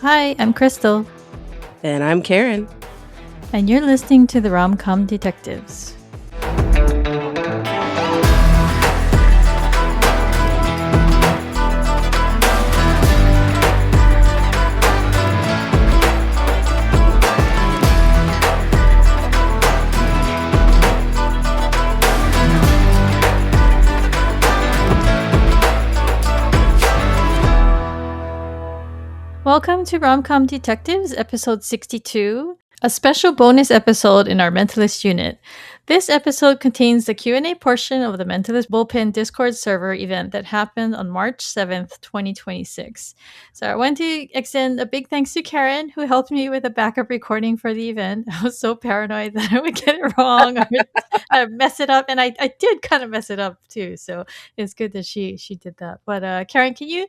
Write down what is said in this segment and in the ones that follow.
Hi, I'm Crystal. And I'm Karen. And you're listening to the Rom-Com Detectives. Welcome to Rom-Com Detectives, episode 62, a special bonus episode in our Mentalist unit. This episode contains the Q&A portion of the Mentalist Bullpen Discord server event that happened on March 7th, 2026. So I want to extend a big thanks to Karen, who helped me with a backup recording for the event. I was so paranoid that I would get it wrong or mess it up, and I did kind of mess it up too, so it's good that she did that. But Karen, can you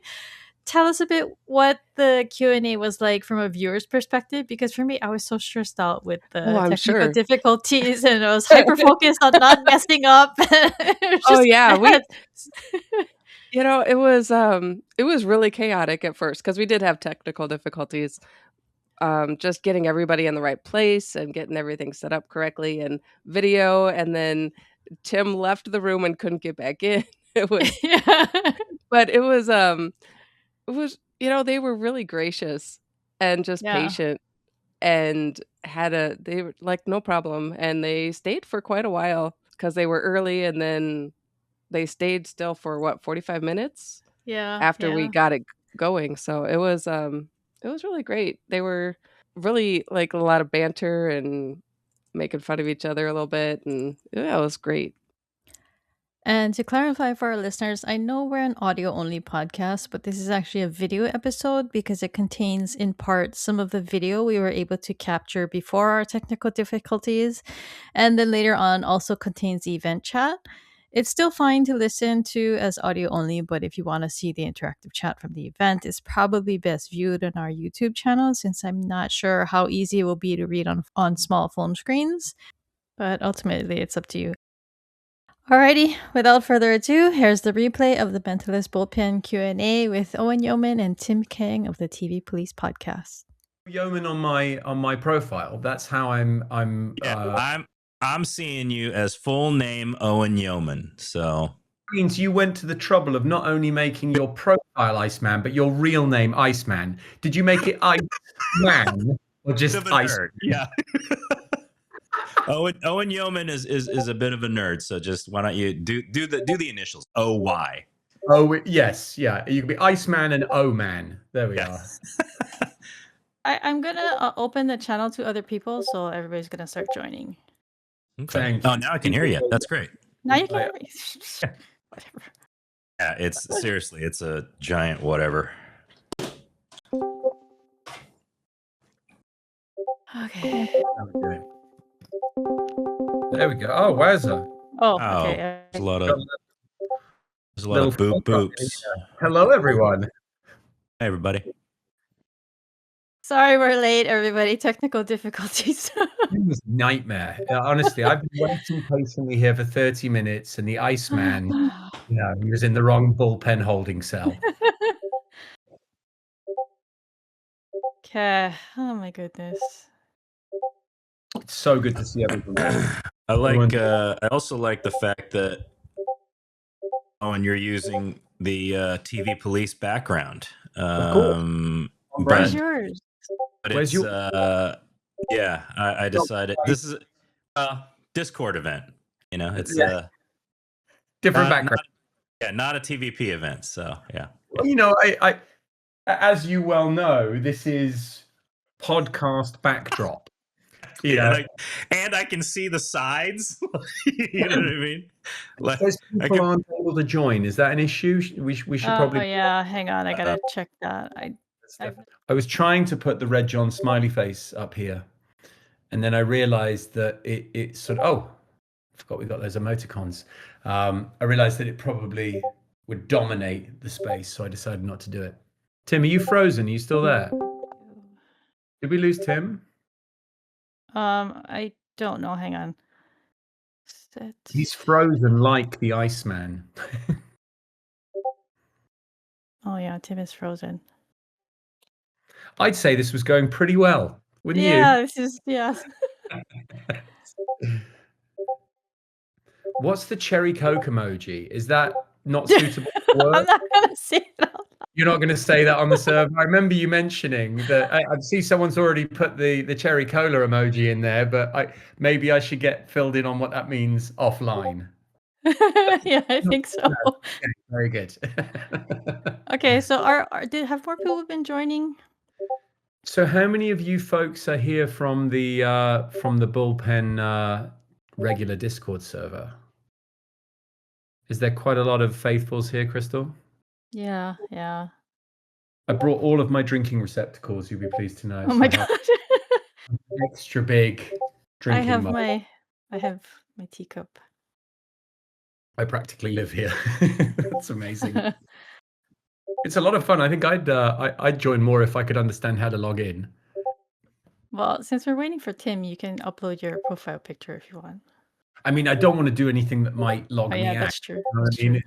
tell us a bit what the Q&A was like from a viewer's perspective? Because for me, I was so stressed out with the I'm technical sure. difficulties, and I was hyper focused on not messing up. It was really chaotic at first because we did have technical difficulties. Just getting everybody in the right place and getting everything set up correctly and video, and then Tim left the room and couldn't get back in. But it was they were really gracious and just patient, and they were like, no problem, and they stayed for quite a while because they were early, and then they stayed still for 45 minutes after we got it going. So it was really great. They were really like a lot of banter and making fun of each other a little bit, and yeah, it was great. And to clarify for our listeners, I know we're an audio only podcast, but this is actually a video episode because it contains in part some of the video we were able to capture before our technical difficulties, and then later on also contains the event chat. It's still fine to listen to as audio only, but if you want to see the interactive chat from the event, it's probably best viewed on our YouTube channel, since I'm not sure how easy it will be to read on small phone screens. But ultimately, it's up to you. Alrighty, without further ado, here's the replay of the Mentalist Bullpen Q&A with Owen Yeoman and Tim Kang of the TV Police Podcast. Yeoman on my profile. That's how I'm seeing you as full name Owen Yeoman. So means you went to the trouble of not only making your profile Iceman, but your real name Iceman. Did you make it Iceman or just Iceman? Yeah. Owen Yeoman is a bit of a nerd, so just why don't you do the initials OY? Oh yes, yeah. You could be Iceman and O-Man. There we are. I'm gonna open the channel to other people, so everybody's gonna start joining. Okay. Oh, now I can hear you. That's great. Now you can hear me. Whatever. Yeah, it's a giant whatever. Okay. There we go. Oh, Wazza. Oh, okay. There's a lot of boops. Hello, everyone. Hey, everybody. Sorry we're late, everybody. Technical difficulties. It was a nightmare. Honestly, I've been waiting patiently here for 30 minutes, and the Iceman, he was in the wrong bullpen holding cell. Okay. Oh my goodness. It's so good to see everyone. I also like the fact that Owen, you're using the TV Police background. Where's yours? But where's yours? I decided this is a Discord event. It's different background. Not a TVP event. So yeah. Well, I as you well know, this is podcast backdrop. And I can see the sides. You know what I mean? Those people aren't able to join. Is that an issue? We should probably. Oh yeah, hang on. I gotta check that. I was trying to put the Red John smiley face up here, and then I realized that it sort of. Oh, I forgot we got those emoticons. I realized that it probably would dominate the space, so I decided not to do it. Tim, are you frozen? Are you still there? Did we lose Tim? I don't know. Hang on. He's frozen like the Iceman. Oh yeah, Tim is frozen. I'd say this was going pretty well, wouldn't Yeah, this is you? What's the cherry Coke emoji? Is that not suitable for I'm work? not gonna say it out loud. You're not going to say that on the server. I remember you mentioning that. I see someone's already put the cherry cola emoji in there, but maybe I should get filled in on what that means offline. Yeah, I think so. Okay, very good. Okay, so have more people been joining? So how many of you folks are here from the Bullpen regular Discord server? Is there quite a lot of faithfuls here, Crystal? Yeah. I brought all of my drinking receptacles, you'll be pleased to know. Oh my god. Extra big drinking mug. I have my teacup. I practically live here. That's amazing. It's a lot of fun. I think I'd join more if I could understand how to log in. Well, since we're waiting for Tim, you can upload your profile picture if you want. I mean, I don't want to do anything that might log me out. That's true. You know what I mean?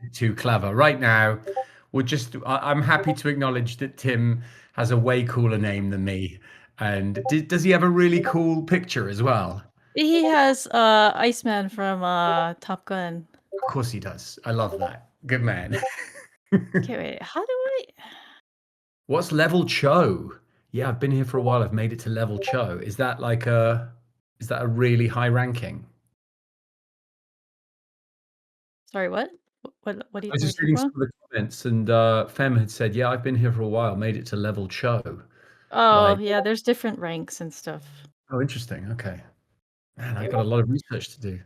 It's too clever. Right now, I'm happy to acknowledge that Tim has a way cooler name than me. And does he have a really cool picture as well? He has Iceman from Top Gun. Of course he does. I love that. Good man. Okay, wait. How do I? What's level Cho? Yeah, I've been here for a while. I've made it to level Cho. Is that a really high ranking? Sorry, what? What do you? I was just reading some of the comments, and Fem had said, "Yeah, I've been here for a while. Made it to level Cho." Oh, yeah. There's different ranks and stuff. Oh, interesting. Okay, man, I've got a lot of research to do.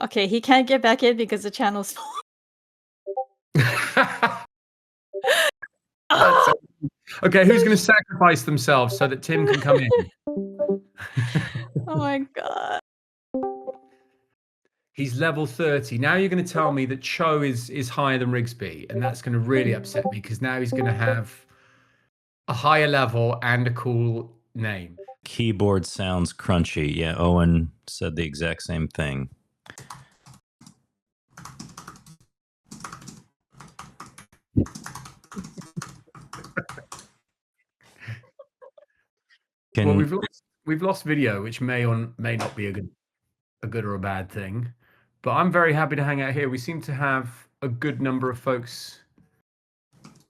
Okay, he can't get back in because the channel's full. Okay, who's going to sacrifice themselves so that Tim can come in? Oh my god. He's level 30. Now you're going to tell me that Cho is higher than Rigsby, and that's going to really upset me because now he's going to have a higher level and a cool name. Keyboard sounds crunchy. Yeah, Owen said the exact same thing. Well, we've lost video, which may or may not be a good or a bad thing, but I'm very happy to hang out here. We seem to have a good number of folks,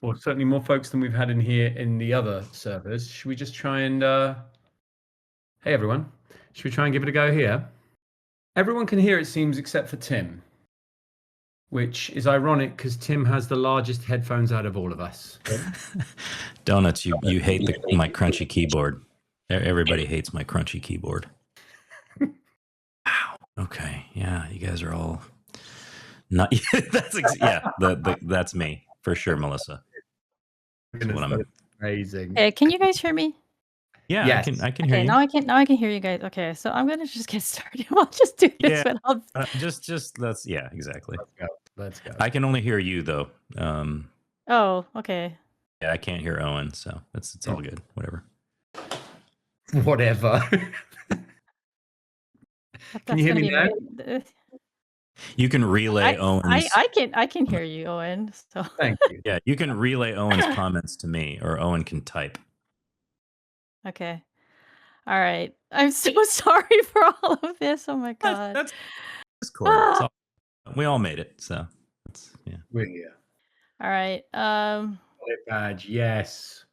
or certainly more folks than we've had in here in the other servers. Should we just try and hey everyone, should we try and give it a go here? Everyone can hear, it seems, except for Tim, which is ironic because Tim has the largest headphones out of all of us. Donuts, you hate my crunchy keyboard. Everybody hates my crunchy keyboard. Wow. Okay. Yeah, you guys are all not. That's me for sure, Melissa. That's amazing. Hey, can you guys hear me? Yeah, yes. I can hear you. Now I can hear you guys. Okay, so I'm gonna just get started. I'll just do this. Yeah, just let's. Yeah, exactly. Let's go. I can only hear you though. Oh, okay. Yeah, I can't hear Owen, so it's all good. Whatever. Whatever. Can you hear me now? You can relay Owen's. I can hear you, Owen. So thank you. Yeah, you can relay Owen's comments to me, or Owen can type. Okay. All right. I'm so sorry for all of this. Oh my god. That's Discord. We all made it, so yeah. We're here. All right. Badge, yes.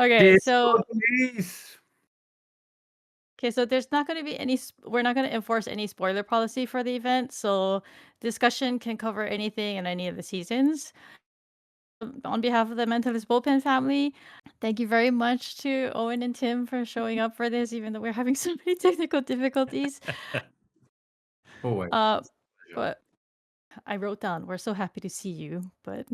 Okay, so there's not going to be we're not going to enforce any spoiler policy for the event, so discussion can cover anything in any of the seasons. On behalf of the Mentalist Bullpen family, thank you very much to Owen and Tim for showing up for this, even though we're having so many technical difficulties. Always. But I wrote down, we're so happy to see you, but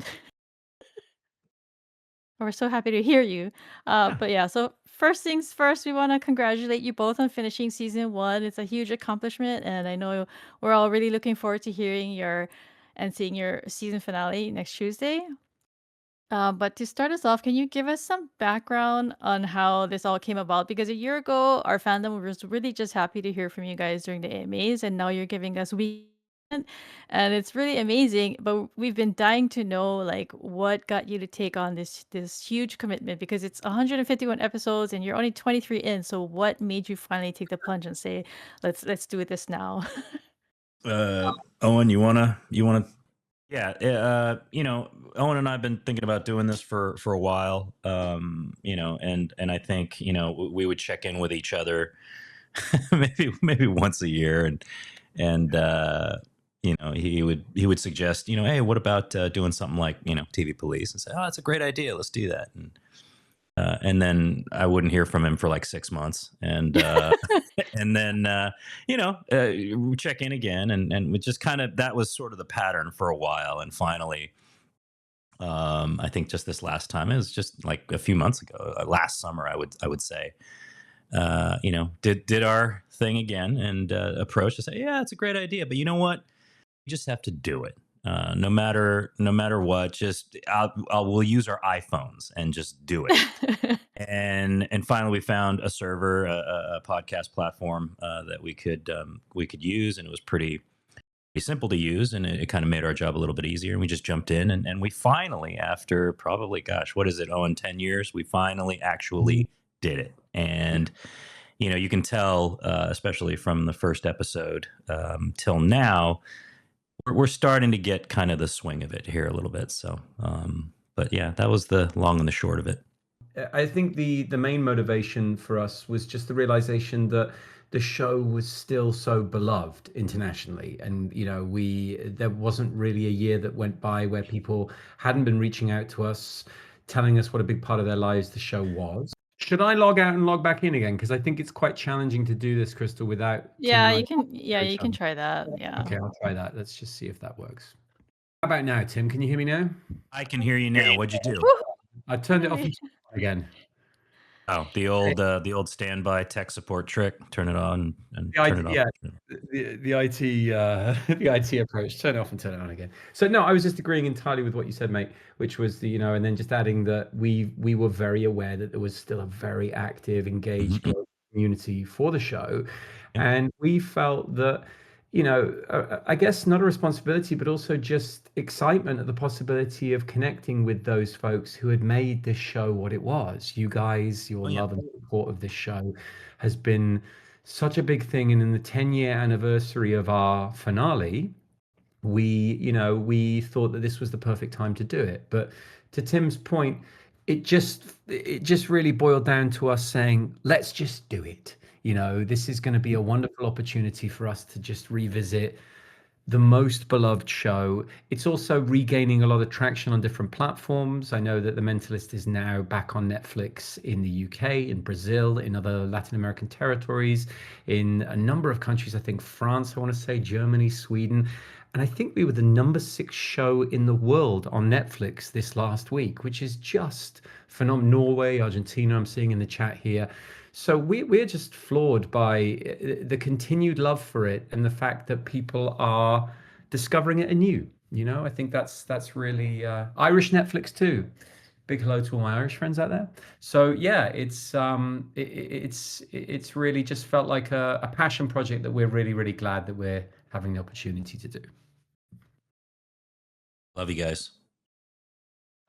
we're so happy to hear you. But yeah, so first things first, we want to congratulate you both on finishing season 1. It's a huge accomplishment, and I know we're all really looking forward to hearing and seeing your season finale next Tuesday. But to start us off, can you give us some background on how this all came about? Because a year ago, our fandom was really just happy to hear from you guys during the AMAs, and now you're giving us and it's really amazing. But we've been dying to know like what got you to take on this huge commitment, because it's 151 episodes and you're only 23 in. So what made you finally take the plunge and say, let's do this now? Owen, you wanna yeah, Owen and I've been thinking about doing this for a while. And I think, we would check in with each other maybe once a year, and he would suggest, hey, what about doing something like, TV Police, and say, oh, that's a great idea, let's do that. And then I wouldn't hear from him for like 6 months, and then we check in again, and we just kind of, that was sort of the pattern for a while, and finally, I think just this last time, it was just like a few months ago, last summer, I would say, did our thing again, and approached to say, yeah, it's a great idea, but you know what, you just have to do it. No matter what, just we'll use our iPhones and just do it. And finally, we found a server, a podcast platform that we could use, and it was pretty simple to use, and it kind of made our job a little bit easier. And we just jumped in, and we finally, after probably, gosh, what is it, Owen, 10 years, we finally actually did it. And you can tell, especially from the first episode till now, we're starting to get kind of the swing of it here a little bit. So, but yeah, that was the long and the short of it. I think the main motivation for us was just the realization that the show was still so beloved internationally, and there wasn't really a year that went by where people hadn't been reaching out to us, telling us what a big part of their lives the show was. Should I log out and log back in again? Because I think it's quite challenging to do this, Crystal, without Tim Yeah, and I you can. Yeah, each you can other. try that. Yeah. Okay, I'll try that. Let's just see if that works. How about now, Tim? Can you hear me now? I can hear you now. What'd you do? I turned it off again. Oh, the old standby tech support trick. Turn it on and turn it off. Yeah, the IT the IT approach. Turn it off and turn it on again. So no, I was just agreeing entirely with what you said, mate. Which was and then just adding that we were very aware that there was still a very active, engaged global community for the show, and we felt that I guess not a responsibility, but also just excitement at the possibility of connecting with those folks who had made this show what it was. You guys, your love and support of this show has been such a big thing. And in the 10-year anniversary of our finale, we thought that this was the perfect time to do it. But to Tim's point, it just really boiled down to us saying, let's just do it. This is going to be a wonderful opportunity for us to just revisit the most beloved show. It's also regaining a lot of traction on different platforms. I know that The Mentalist is now back on Netflix in the UK, in Brazil, in other Latin American territories, in a number of countries. I think France, I want to say, Germany, Sweden. And I think we were the number 6 show in the world on Netflix this last week, which is just phenomenal. Norway, Argentina, I'm seeing in the chat here. So we're just floored by the continued love for it, and the fact that people are discovering it anew. I think that's really Irish Netflix too. Big hello to all my Irish friends out there. So yeah, it's really just felt like a passion project that we're really, really glad that we're having the opportunity to do. Love you guys.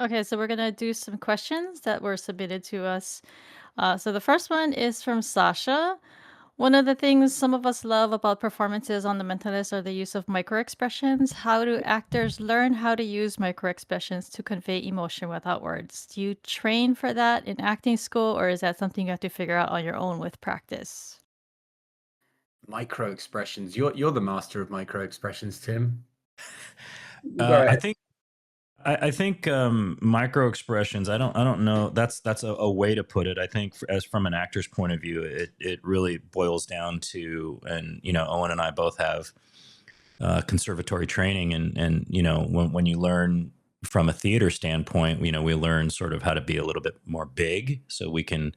Okay, so we're gonna do some questions that were submitted to us. So the first one is from Sasha. One of the things some of us love about performances on The Mentalist are the use of microexpressions. How do actors learn how to use microexpressions to convey emotion without words? Do you train for that in acting school, or is that something you have to figure out on your own with practice? Microexpressions. You're the master of microexpressions, Tim. I think micro expressions. I don't know. That's a way to put it. I think as from an actor's point of view, it really boils down to, and Owen and I both have conservatory training, and when you learn from a theater standpoint, we learn sort of how to be a little bit more big, so we can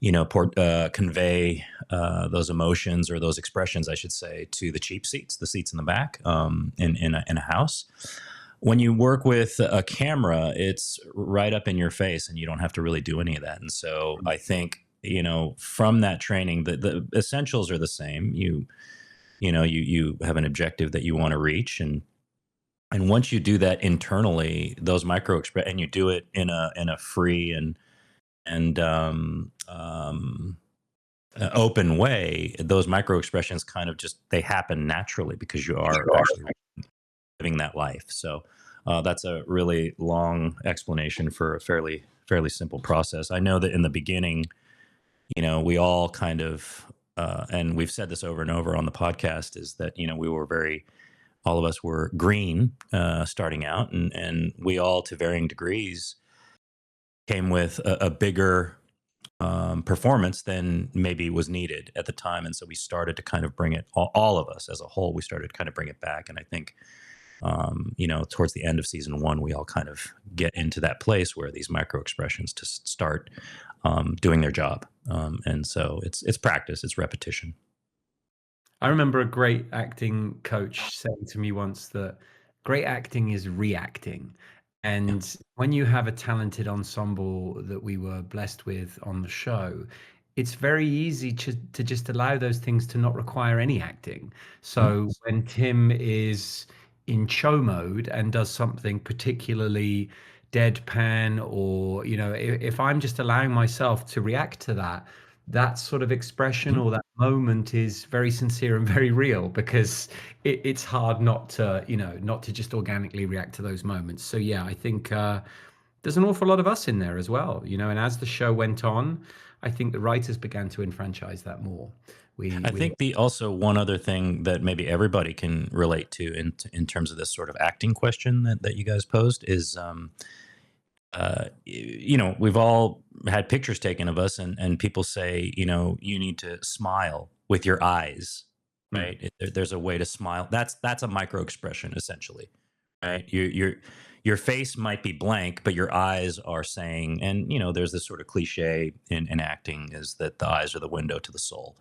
convey those emotions, or those expressions, I should say, to the cheap seats, the seats in the back, in a house. When you work with a camera, it's right up in your face, and you don't have to really do any of that. And so I think, from that training, the essentials are the same. You you have an objective that you want to reach, and once you do that internally, those micro express, and you do it in a free and open way, those micro expressions kind of just, they happen naturally because you are actually living that life. So that's a really long explanation for a fairly simple process. I know that in the beginning, we all kind of, and we've said this over and over on the podcast, is that, we were all of us were green starting out, and we all, to varying degrees, came with a bigger performance than maybe was needed at the time. And so we started to kind of bring it, all of us as a whole, we started to kind of bring it back. And I think, towards the end of season 1, we all kind of get into that place where these micro expressions to start doing their job. And so it's practice, it's repetition. I remember a great acting coach saying to me once that great acting is reacting. And when you have a talented ensemble that we were blessed with on the show, it's very easy to just allow those things to not require any acting. So when Tim is in show mode and does something particularly deadpan, or, if I'm just allowing myself to react to that sort of expression or that moment is very sincere and very real, because it's hard not to just organically react to those moments. So yeah, I think there's an awful lot of us in there as well, and as the show went on, I think the writers began to enfranchise that more. I think also one other thing that maybe everybody can relate to in terms of this sort of acting question that you guys posed is, we've all had pictures taken of us, and people say, you need to smile with your eyes, right? There's a way to smile. That's a micro expression, essentially, right? Your face might be blank, but your eyes are saying, and there's this sort of cliche in acting, is that the eyes are the window to the soul.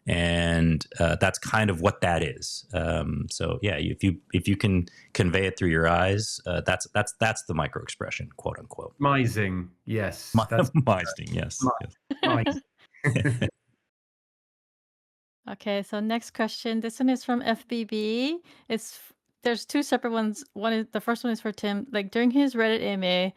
And that's kind of what that is. So yeah, if you can convey it through your eyes, that's the micro expression, quote unquote. Mising, yes. Mising, yes. Okay, so next question. This one is from FBB. There's two separate ones. The first one is for Tim. Like, during his Reddit AMA,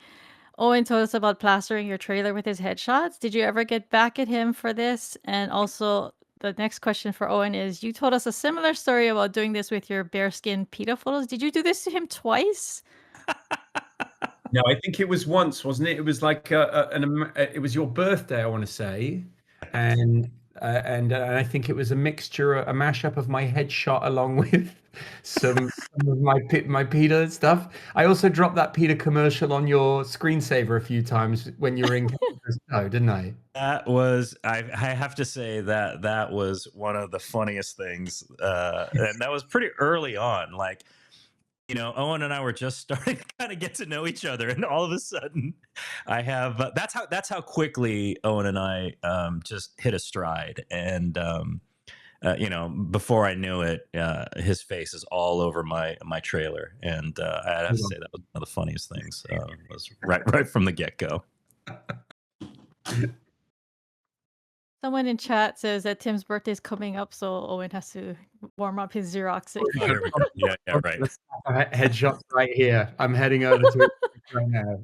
Owen told us about plastering your trailer with his headshots. Did you ever get back at him for this? And also, the next question for Owen is, you told us a similar story about doing this with your bearskin PETA photos. Did you do this to him twice? No, I think it was once, wasn't it? It was like it was your birthday, I want to say, and I think it was a mixture, a mashup of my headshot along with some of my PETA stuff. I also dropped that PETA commercial on your screensaver a few times when you were in Canada, didn't I? That was, I have to say that was one of the funniest things, and that was pretty early on. Like, Owen and I were just starting to kind of get to know each other, and all of a sudden, I have that's how quickly Owen and I just hit a stride, and before I knew it, his face is all over my trailer, and I have to say that was one of the funniest things. Was right from the get-go. Someone in chat says that Tim's birthday is coming up, so Owen has to warm up his Xerox. Yeah, right. Headshots right here. I'm heading over to it right now.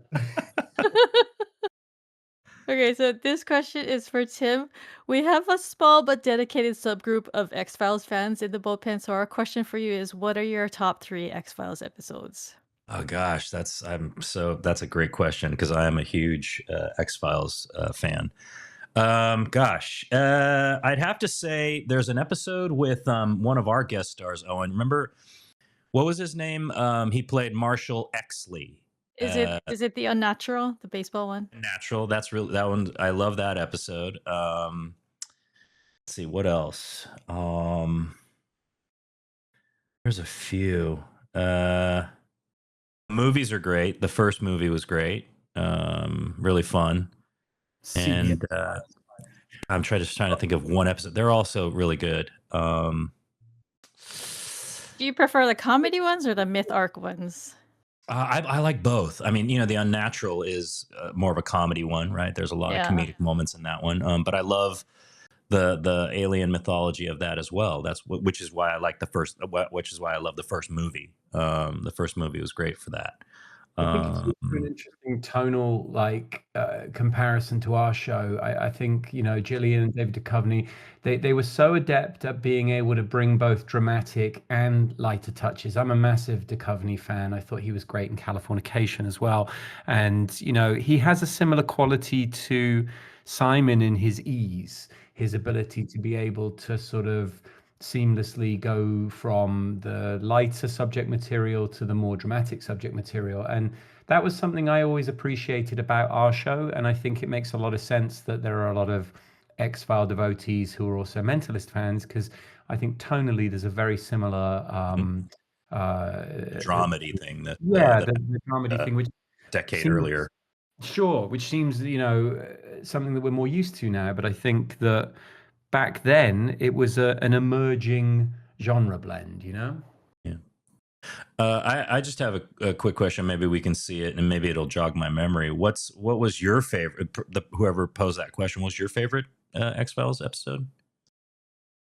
Okay, so this question is for Tim. We have a small but dedicated subgroup of X-Files fans in the Bullpen, so our question for you is, what are your top 3 X-Files episodes? Oh gosh, that's a great question, because I am a huge X-Files fan. I'd have to say there's an episode with one of our guest stars, Owen. Remember, what was his name? He played Marshall Exley. Is it the Unnatural, the baseball one? Natural. That's really, that one. I love that episode. Let's see what else. There's a few. Movies are great. The first movie was great. Really fun. And I'm trying to think of one episode. They're also really good. Do you prefer the comedy ones or the myth arc ones? I like both. I mean, The Unnatural is more of a comedy one, right? There's a lot of comedic moments in that one. But I love the alien mythology of that as well. Which is why I like the first, which is why I love the first movie. The first movie was great for that. I think it's also an Um, interesting tonal comparison to our show. I think, Gillian and David Duchovny, they were so adept at being able to bring both dramatic and lighter touches. I'm a massive Duchovny fan. I thought he was great in Californication as well. And, he has a similar quality to Simon in his ease, his ability to be able to sort of seamlessly go from the lighter subject material to the more dramatic subject material. And that was something I always appreciated about our show. And I think it makes a lot of sense that there are a lot of X-File devotees who are also Mentalist fans, because I think tonally there's a very similar dramedy thing that yeah, the dramedy uh, thing, which decade seems earlier. sure, which seems, something that we're more used to now. But I think that back then it was an emerging genre blend. Yeah. I just have a quick question. Maybe we can see it, and maybe it'll jog my memory. What was your favorite? Whoever posed that question, was your favorite X-Files episode?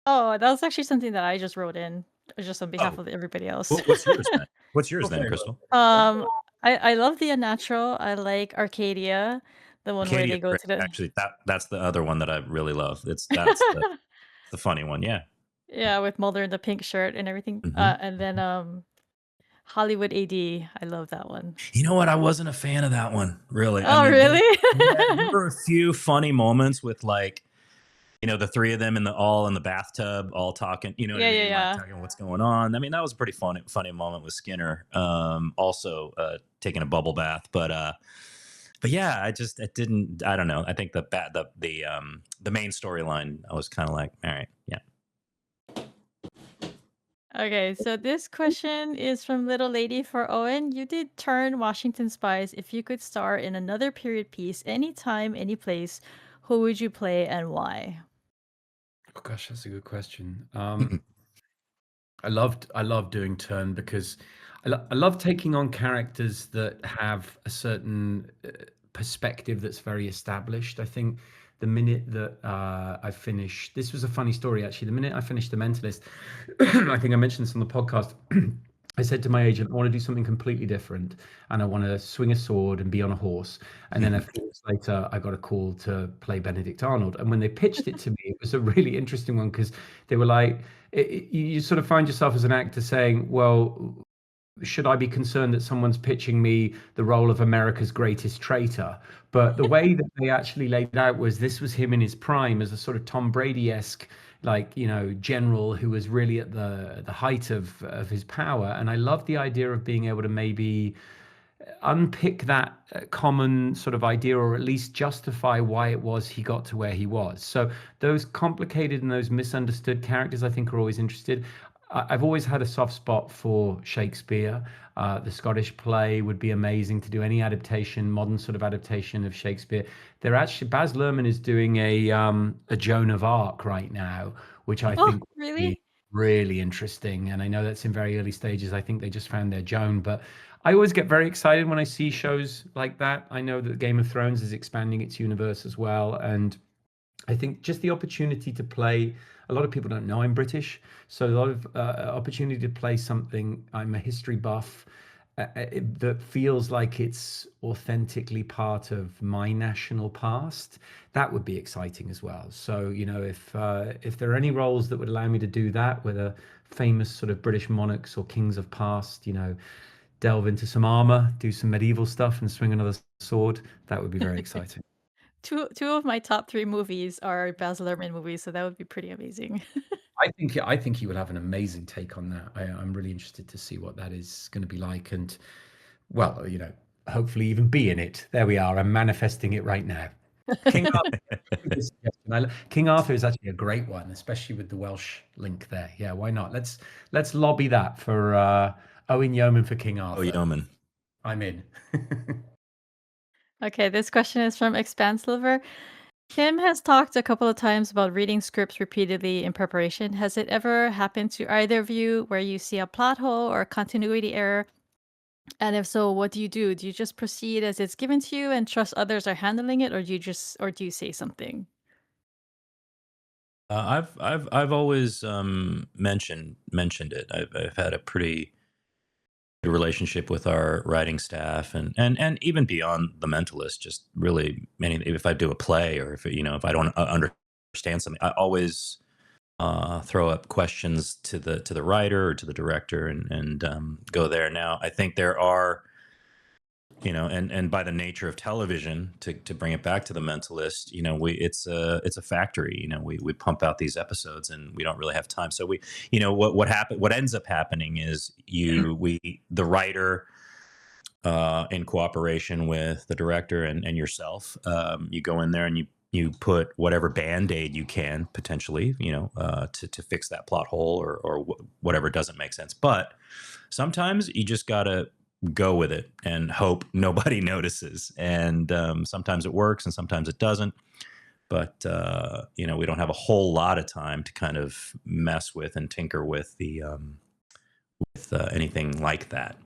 Oh, that was actually something that I just wrote in, just on behalf Oh, of everybody else. what's yours then? What's yours Your then, favorite? Crystal? I love the unnatural. I like Arcadia, the one where Arcadia they is go great. to the Actually, that's the other one that I really love. That's the funny one. Yeah. yeah, with Mulder in the pink shirt and everything. Hmm. And then Hollywood AD. I love that one. You know what? I wasn't a fan of that one, really. I Oh, mean, really? there were a few funny moments with the three of them all in the bathtub, all talking. You know what I Yeah, yeah, mean? Like yeah. talking what's going on. I mean, that was a pretty funny moment with Skinner. Also taking a bubble bath, but yeah, it didn't. I don't know. I think the main storyline, I was kind of like, all right, yeah. Okay, so this question is from Little Lady for Owen. You did turn Washington Spies. If you could star in another period piece, anytime, any place, who would you play and why? Oh gosh, that's a good question. I loved doing Turn because I love taking on characters that have a certain perspective that's very established. I think the minute that I finished, this was a funny story actually. The minute I finished The Mentalist, I think I mentioned this on the podcast. I said to my agent, I want to do something completely different, and I want to swing a sword and be on a horse. And then a few weeks later, I got a call to play Benedict Arnold. And when they pitched it to me, it was a really interesting one because they were like, you sort of find yourself as an actor saying, well, should I be concerned that someone's pitching me the role of America's greatest traitor? But the way that they actually laid it out was this was him in his prime as a sort of Tom Brady-esque, general who was really at the height of his power. And I love the idea of being able to maybe unpick that common sort of idea, or at least justify why it was he got to where he was. So those complicated and those misunderstood characters, I think, are always interested. I've always had a soft spot for Shakespeare. The Scottish play would be amazing to do any adaptation, modern sort of adaptation of Shakespeare. They're actually Baz Luhrmann is doing a Joan of Arc right now, which I Oh, think would be really? really interesting. And I know that's in very early stages. I think they just found their Joan, but I always get very excited when I see shows like that. I know that Game of Thrones is expanding its universe as well, and I think just the opportunity to play. A lot of people don't know I'm British, so a lot of opportunity to play something. I'm a history buff that feels like it's authentically part of my national past. That would be exciting as well. So if there are any roles that would allow me to do that, whether famous sort of British monarchs or kings of past, delve into some armor, do some medieval stuff, and swing another sword, that would be very exciting. Two of my top three movies are Baz Luhrmann movies, so that would be pretty amazing. I think he would have an amazing take on that. I'm really interested to see what that is going to be like, and well, hopefully even be in it. There we are. I'm manifesting it right now. King Arthur. Good suggestion. King Arthur is actually a great one, especially with the Welsh link there. Yeah, why not? Let's lobby that for Owen Yeoman for King Oh, Arthur. Yeoman. I'm in. Okay, this question is from Expanse Liver. Kim has talked a couple of times about reading scripts repeatedly in preparation. Has it ever happened to either of you where you see a plot hole or a continuity error? And if so, what do you do? Do you just proceed as it's given to you and trust others are handling it, or do you say something? I've always mentioned it. I've had a pretty good relationship with our writing staff, and even beyond the Mentalist. Just really, if I do a play, or if I don't understand something, I always throw up questions to the writer or to the director, and go there. Now, I think there are, and by the nature of television, to bring it back to the Mentalist, it's a factory. We pump out these episodes, and we don't really have time. So what ends up happening is the writer, in cooperation with the director and yourself, you go in there and you put whatever band-aid you can, potentially, to fix that plot hole, or whatever doesn't make sense. But sometimes you just gotta go with it and hope nobody notices. And sometimes it works and sometimes it doesn't. But we don't have a whole lot of time to kind of mess with and tinker with anything like that.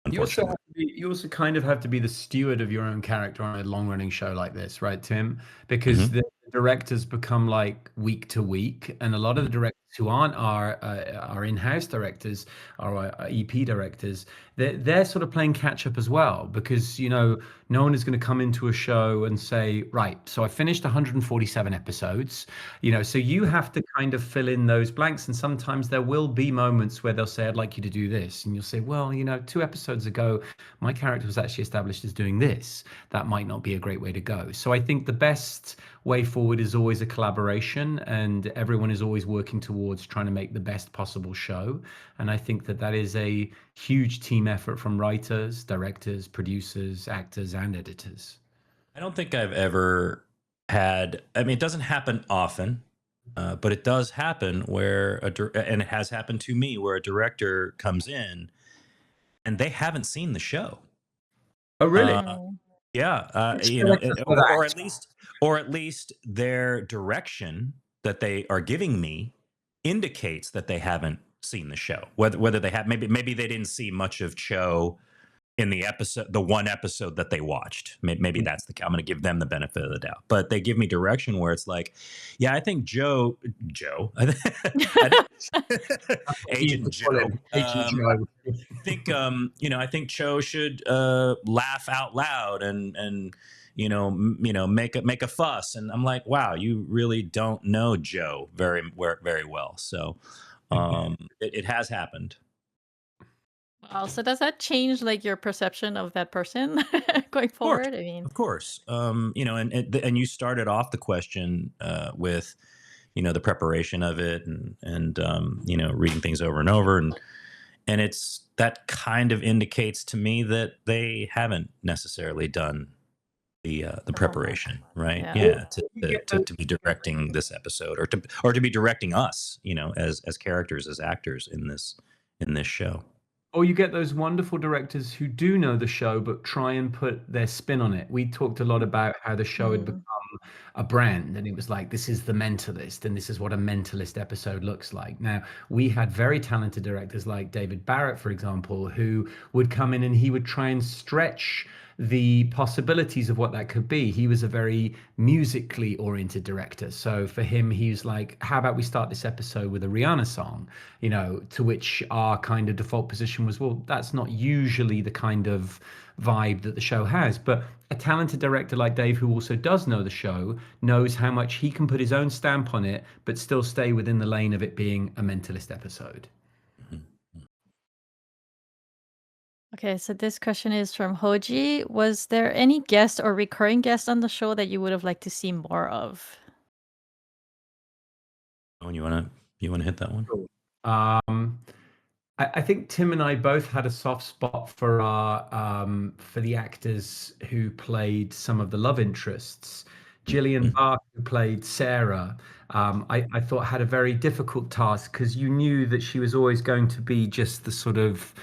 Unfortunately, you also kind of have to be the steward of your own character on a long-running show like this, right, Tim? Because the directors become like week to week, and a lot of the directors who aren't our in-house directors, our EP directors, they're sort of playing catch up as well, because no one is going to come into a show and say, right, so I finished 147 episodes, so you have to kind of fill in those blanks. And sometimes there will be moments where they'll say, I'd like you to do this, and you'll say, well, 2 episodes ago my character was actually established as doing this. That might not be a great way to go. So I think the best way forward is always a collaboration, and everyone is always working towards trying to make the best possible show. And I think that is a huge team effort from writers, directors, producers, actors, and editors. I don't think I've ever had, it doesn't happen often, but it does happen where and it has happened to me, where a director comes in and they haven't seen the show. Oh, really? Yeah, or at least their direction that they are giving me indicates that they haven't seen the show. Whether they have, maybe they didn't see much of Cho in the one episode that they watched. Maybe that's I'm going to give them the benefit of the doubt. But they give me direction where it's like, yeah, I think Joe, Agent Joe. I think Cho should laugh out loud and make a fuss. And I'm like, wow, you really don't know Joe very well. So it has happened. Wow. So does that change like your perception of that person going forward? Of course. And you started off the question with, the preparation of it, and reading things over and over, and it's that kind of indicates to me that they haven't necessarily done the preparation, right? Yeah, to be directing this episode, or to be directing us, as characters, as actors in this show. Or you get those wonderful directors who do know the show but try and put their spin on it. We talked a lot about how the show had become a brand, and it was like, this is the Mentalist, and this is what a Mentalist episode looks like. Now, we had very talented directors like David Barrett, for example, who would come in and he would try and stretch the possibilities of what that could be. He was a very musically oriented director. So for him, he was like, how about we start this episode with a Rihanna song? To which our kind of default position was, well, that's not usually the kind of vibe that the show has. But a talented director like Dave, who also does know the show, knows how much he can put his own stamp on it, but still stay within the lane of it being a Mentalist episode. Okay, so this question is from Hoji. Was there any guest or recurring guest on the show that you would have liked to see more of? Oh, you wanna hit that one? I think Tim and I both had a soft spot for the actors who played some of the love interests. Gillian Bark, who played Sarah, I thought had a very difficult task, because you knew that she was always going to be just the sort of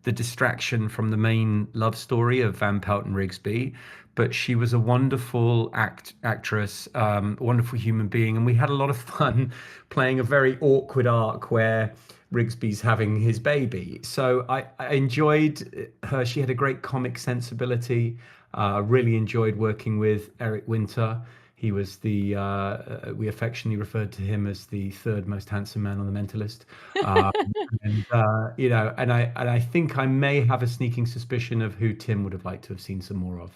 the distraction from the main love story of Van Pelt and Rigsby. But she was a wonderful actress, a wonderful human being, and we had a lot of fun playing a very awkward arc where Rigsby's having his baby. So I enjoyed her. She had a great comic sensibility. Really enjoyed working with Eric Winter. He was we affectionately referred to him as the third most handsome man on the Mentalist. Um, and I think I may have a sneaking suspicion of who Tim would have liked to have seen some more of.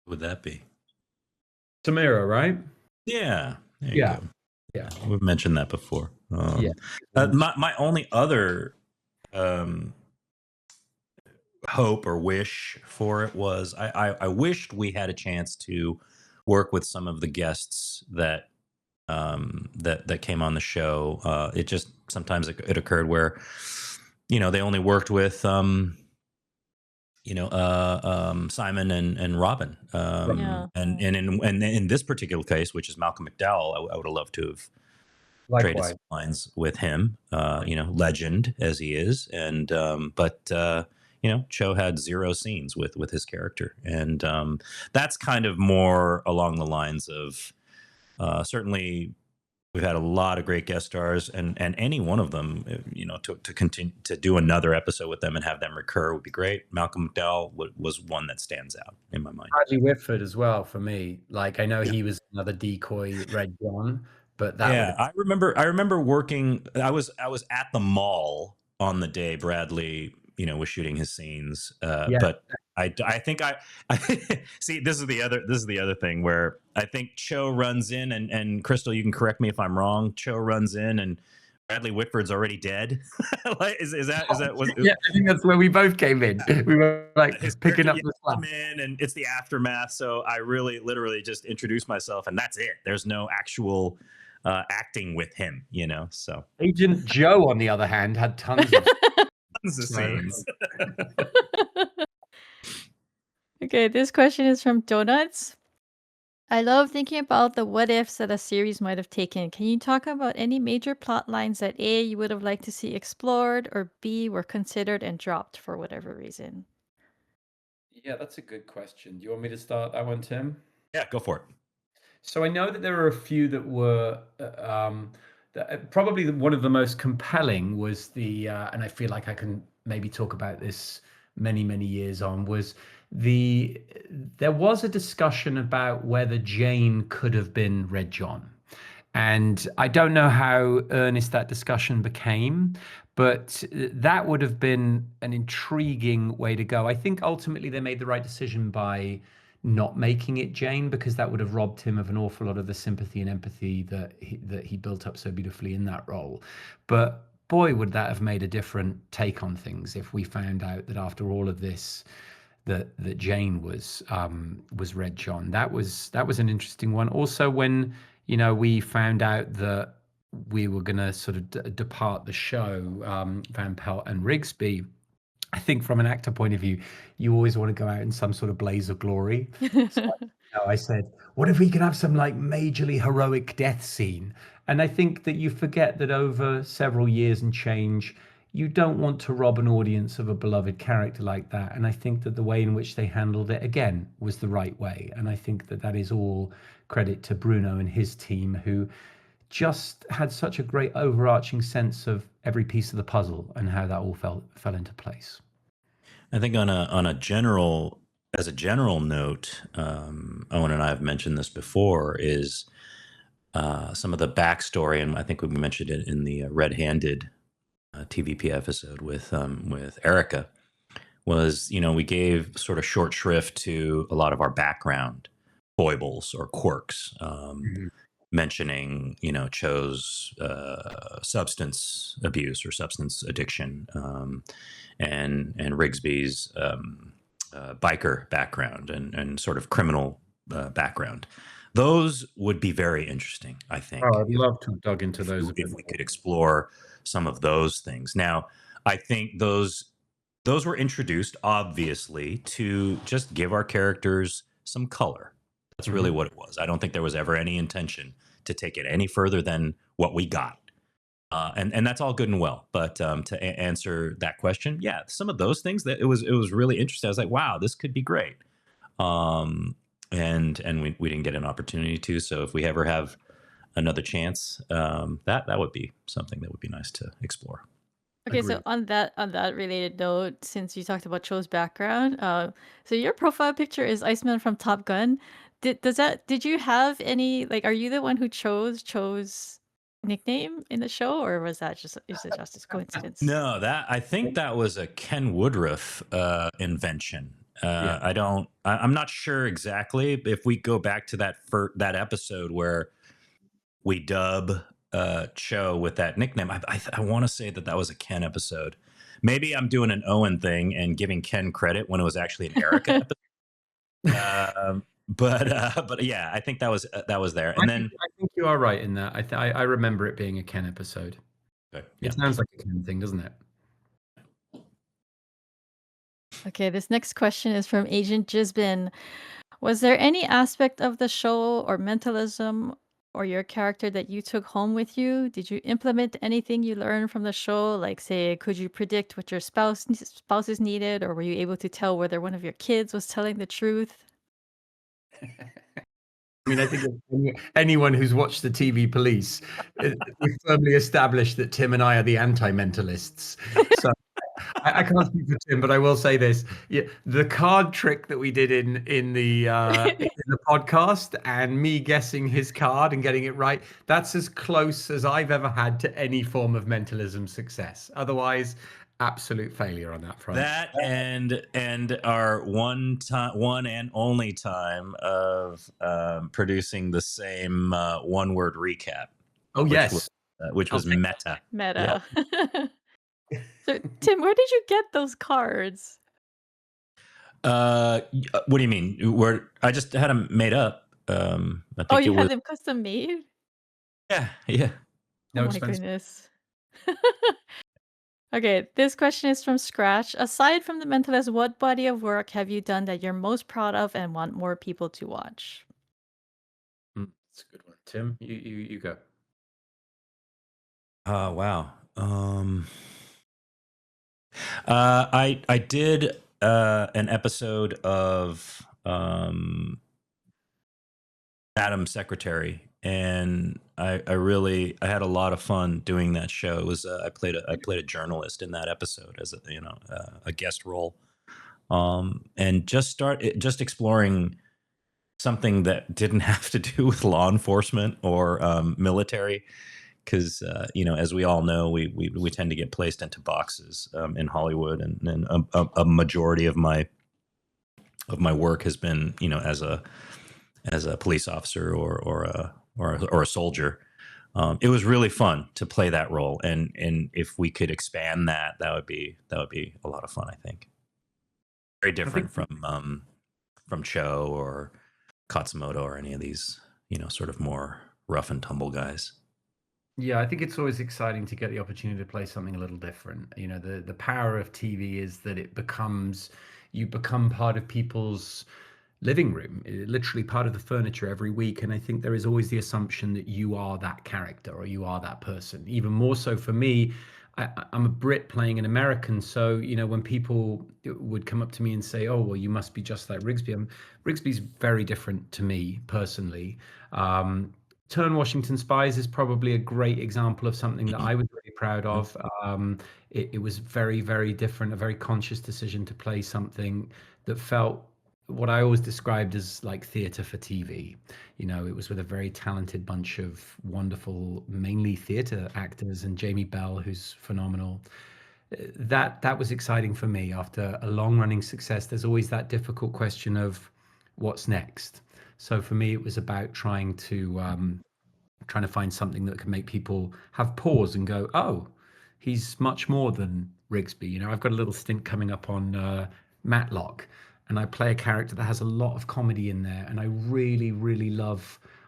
Who would that be? Samira, right? Yeah, there you go. Yeah, we've mentioned that before. My only other hope or wish for it was I wished we had a chance to work with some of the guests that that came on the show. It just sometimes it occurred where they only worked with Simon and Robin. And in this particular case, which is Malcolm McDowell, I would have loved to have traded some lines with him. Legend as he is, and but Cho had 0 scenes with his character, and that's kind of more along the lines of certainly. We've had a lot of great guest stars, and any one of them, to continue to do another episode with them and have them recur would be great. Malcolm McDowell was one that stands out in my mind. Bradley Whitford as well for me. Like I know he was another decoy Red John, but that I remember working. I was at the mall on the day Bradley was shooting his scenes, but I think I see. This is the other thing where I think Cho runs in and Crystal, you can correct me if I'm wrong. Cho runs in and Bradley Whitford's already dead. Like, is that yeah, I think that's where we both came in. We were like picking up the slack. In, and it's the aftermath. So I literally just introduced myself, and that's it. There's no actual acting with him, So Agent Joe, on the other hand, had tons of scenes. Okay, this question is from Donuts. I love thinking about the what ifs that a series might have taken. Can you talk about any major plot lines that A, you would have liked to see explored, or B, were considered and dropped for whatever reason? Yeah, that's a good question. Do you want me to start that one, Tim? Yeah, go for it. So I know that there are a few that were probably one of the most compelling was and I feel like I can maybe talk about this many years on, was there was a discussion about whether Jane could have been Red John. And I don't know how earnest that discussion became, but that would have been an intriguing way to go. I think ultimately they made the right decision by not making it Jane, because that would have robbed him of an awful lot of the sympathy and empathy that he built up so beautifully in that role. But boy, would that have made a different take on things if we found out that after all of this, that Jane was Red John. That was an interesting one. Also, when we found out that we were going to sort of depart the show, Van Pelt and Rigsby, I think from an actor point of view, you always want to go out in some sort of blaze of glory. So I said, what if we could have some like majorly heroic death scene? And I think that you forget that over several years and change, you don't want to rob an audience of a beloved character like that. And I think that the way in which they handled it, again, was the right way. And I think that is all credit to Bruno and his team, who just had such a great overarching sense of every piece of the puzzle and how that all fell into place. I think on a general note, Owen and I have mentioned this before, is some of the backstory, and I think we mentioned it in the Red-Handed TVP episode with Erica, was we gave sort of short shrift to a lot of our background foibles or quirks. Mentioning, Cho's substance abuse or substance addiction, and Rigsby's biker background and sort of criminal background. Those would be very interesting, I think. Oh, I'd love to dug into those if we could explore some of those things. Now, I think those were introduced obviously to just give our characters some color. That's really what it was. I don't think there was ever any intention to take it any further than what we got. And that's all good and well. But to answer that question, yeah, some of those things that it was really interesting. I was like, wow, this could be great. And we didn't get an opportunity to. So if we ever have another chance, that would be something that would be nice to explore. Okay, so on that related note, since you talked about Cho's background, so your profile picture is Iceman from Top Gun. Did you have any, like, are you the one who chose nickname in the show, or was that just is it just a coincidence? No, I think that was a Ken Woodruff invention. Yeah. I'm not sure exactly if we go back to that episode where we dub Cho with that nickname. I want to say that was a Ken episode. Maybe I'm doing an Owen thing and giving Ken credit when it was actually an Erica episode. But yeah, I think that was there. And I think you are right in that. I remember it being a Ken episode. Okay, It sounds like a Ken thing, doesn't it? Okay, this next question is from Agent Jisbin. Was there any aspect of the show or mentalism or your character that you took home with you? Did you implement anything you learned from the show? Like, say, could you predict what your spouses needed, or were you able to tell whether one of your kids was telling the truth? I mean, I think anyone who's watched the TV Police, we've firmly established that Tim and I are the anti-mentalists. So I can't speak for Tim, but I will say this: the card trick that we did in the podcast, and me guessing his card and getting it right—that's as close as I've ever had to any form of mentalism success. Otherwise, absolute failure on that front. That and our one and only time of producing the same one-word recap. Oh, yes. Which was meta. Meta. Yeah. So, Tim, where did you get those cards? What do you mean? Where I just had them made up. I think you had them custom made? Yeah. No expense. My goodness. Okay, this question is from Scratch. Aside from The Mentalist, what body of work have you done that you're most proud of and want more people to watch? That's a good one. Tim, you go. Wow. I did an episode of Madam Secretary, and I had a lot of fun doing that show. It was I played a journalist in that episode as a guest role, and just exploring something that didn't have to do with law enforcement or military, because as we all know, we tend to get placed into boxes in Hollywood, and a majority of my work has been as a police officer or a soldier. It was really fun to play that role, and if we could expand that would be a lot of fun. I think very different from Cho or Katsumoto or any of these sort of more rough and tumble guys. Yeah, I think it's always exciting to get the opportunity to play something a little different. The power of TV is that you become part of people's living room, literally part of the furniture every week. And I think there is always the assumption that you are that character or you are that person. Even more so for me, I'm a Brit playing an American. So, when people would come up to me and say, oh, well, you must be just like Rigsby. Rigsby's very different to me personally. Turn Washington Spies is probably a great example of something that I was really proud of. It was very, very different, a very conscious decision to play something that felt what I always described as like theater for TV. It was with a very talented bunch of wonderful, mainly theater actors, and Jamie Bell, who's phenomenal. That was exciting for me. After a long-running success, there's always that difficult question of what's next. So for me, it was about trying to find something that can make people have pause and go, oh, he's much more than Rigsby. I've got a little stint coming up on Matlock, and I play a character that has a lot of comedy in there. And I really, really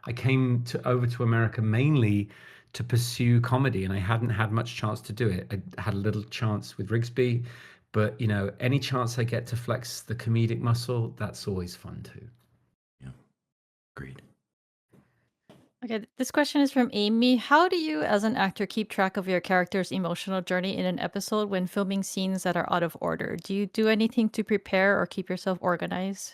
I came over to America mainly to pursue comedy, and I hadn't had much chance to do it. I had a little chance with Rigsby, but any chance I get to flex the comedic muscle, that's always fun too. Yeah, agreed. Okay, this question is from Amy. How do you, as an actor, keep track of your character's emotional journey in an episode when filming scenes that are out of order? Do you do anything to prepare or keep yourself organized?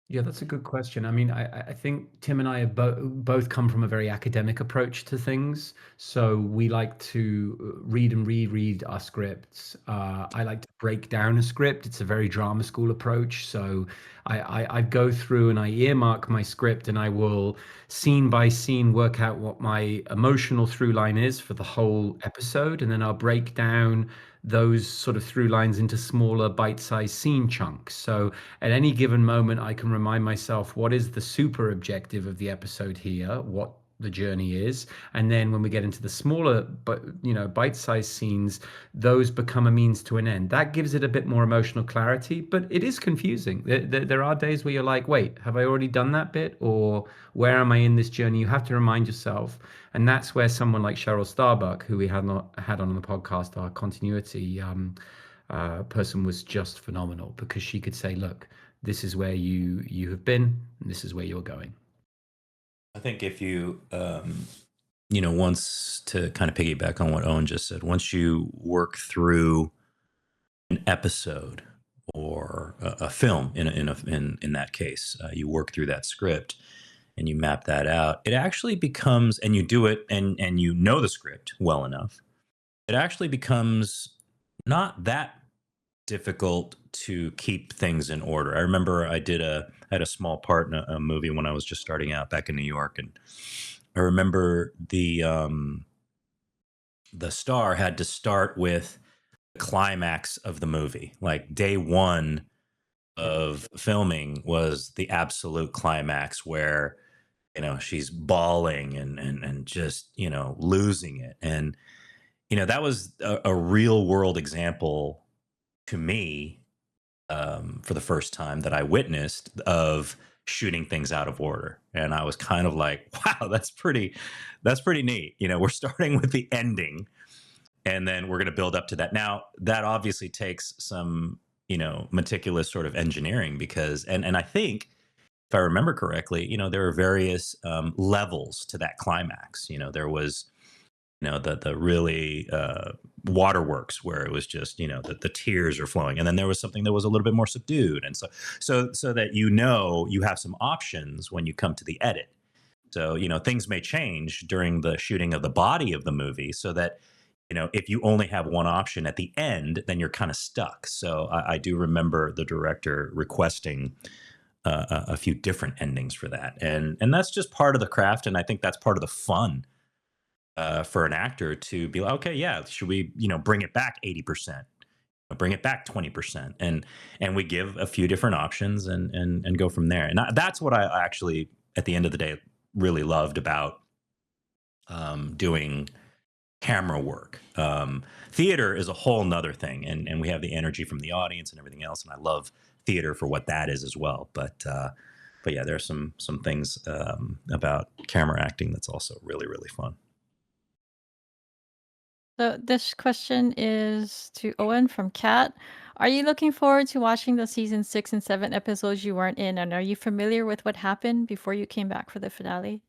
Yeah, that's a good question. I mean, I think Tim and I have both come from a very academic approach to things. So we like to read and reread our scripts. I like to break down a script. It's a very drama school approach. So I go through and I earmark my script, and I will scene by scene work out what my emotional through line is for the whole episode. And then I'll break down those sort of through lines into smaller bite-sized scene chunks. So at any given moment, I can remind myself what is the super objective of the episode here, what the journey is, and then when we get into the smaller but bite-sized scenes, those become a means to an end. That gives it a bit more emotional clarity, but it is confusing. There are days where you're like, wait, have I already done that bit, or where am I in this journey? You have to remind yourself, and that's where someone like Cheryl Starbuck, who we had on the podcast, our continuity person, was just phenomenal, because she could say, look, this is where you have been, and this is where you're going. I think if you, once, to kind of piggyback on what Owen just said, once you work through an episode or a film in that case, you work through that script and you map that out, it actually becomes, and you do it, and you know the script well enough, it actually becomes not that difficult to keep things in order. I remember I had a small part in a movie when I was just starting out back in New York, and I remember the star had to start with the climax of the movie. Like day one of filming was the absolute climax, where she's bawling and just losing it. And that was a real world example to me, for the first time, that I witnessed, of shooting things out of order. And I was kind of like, wow, that's pretty neat. We're starting with the ending, and then we're going to build up to that. Now, that obviously takes some, meticulous sort of engineering, because, and I think, if I remember correctly, there were various levels to that climax. There was, the really waterworks, where it was just, the tears are flowing, and then there was something that was a little bit more subdued, and so that you have some options when you come to the edit. So things may change during the shooting of the body of the movie, so that if you only have one option at the end, then you're kind of stuck. So I do remember the director requesting a few different endings for that, and that's just part of the craft, and I think that's part of the fun, for an actor to be like, okay, yeah, should we, bring it back 80%, bring it back 20%, and we give a few different options, and go from there. And that's what I actually, at the end of the day, really loved about doing camera work. Theater is a whole nother thing, and we have the energy from the audience and everything else, and I love theater for what that is as well. But yeah, there are some things about camera acting that's also really, really fun. So this question is to Owen from Kat. Are you looking forward to watching the season 6 and 7 episodes you weren't in? And are you familiar with what happened before you came back for the finale?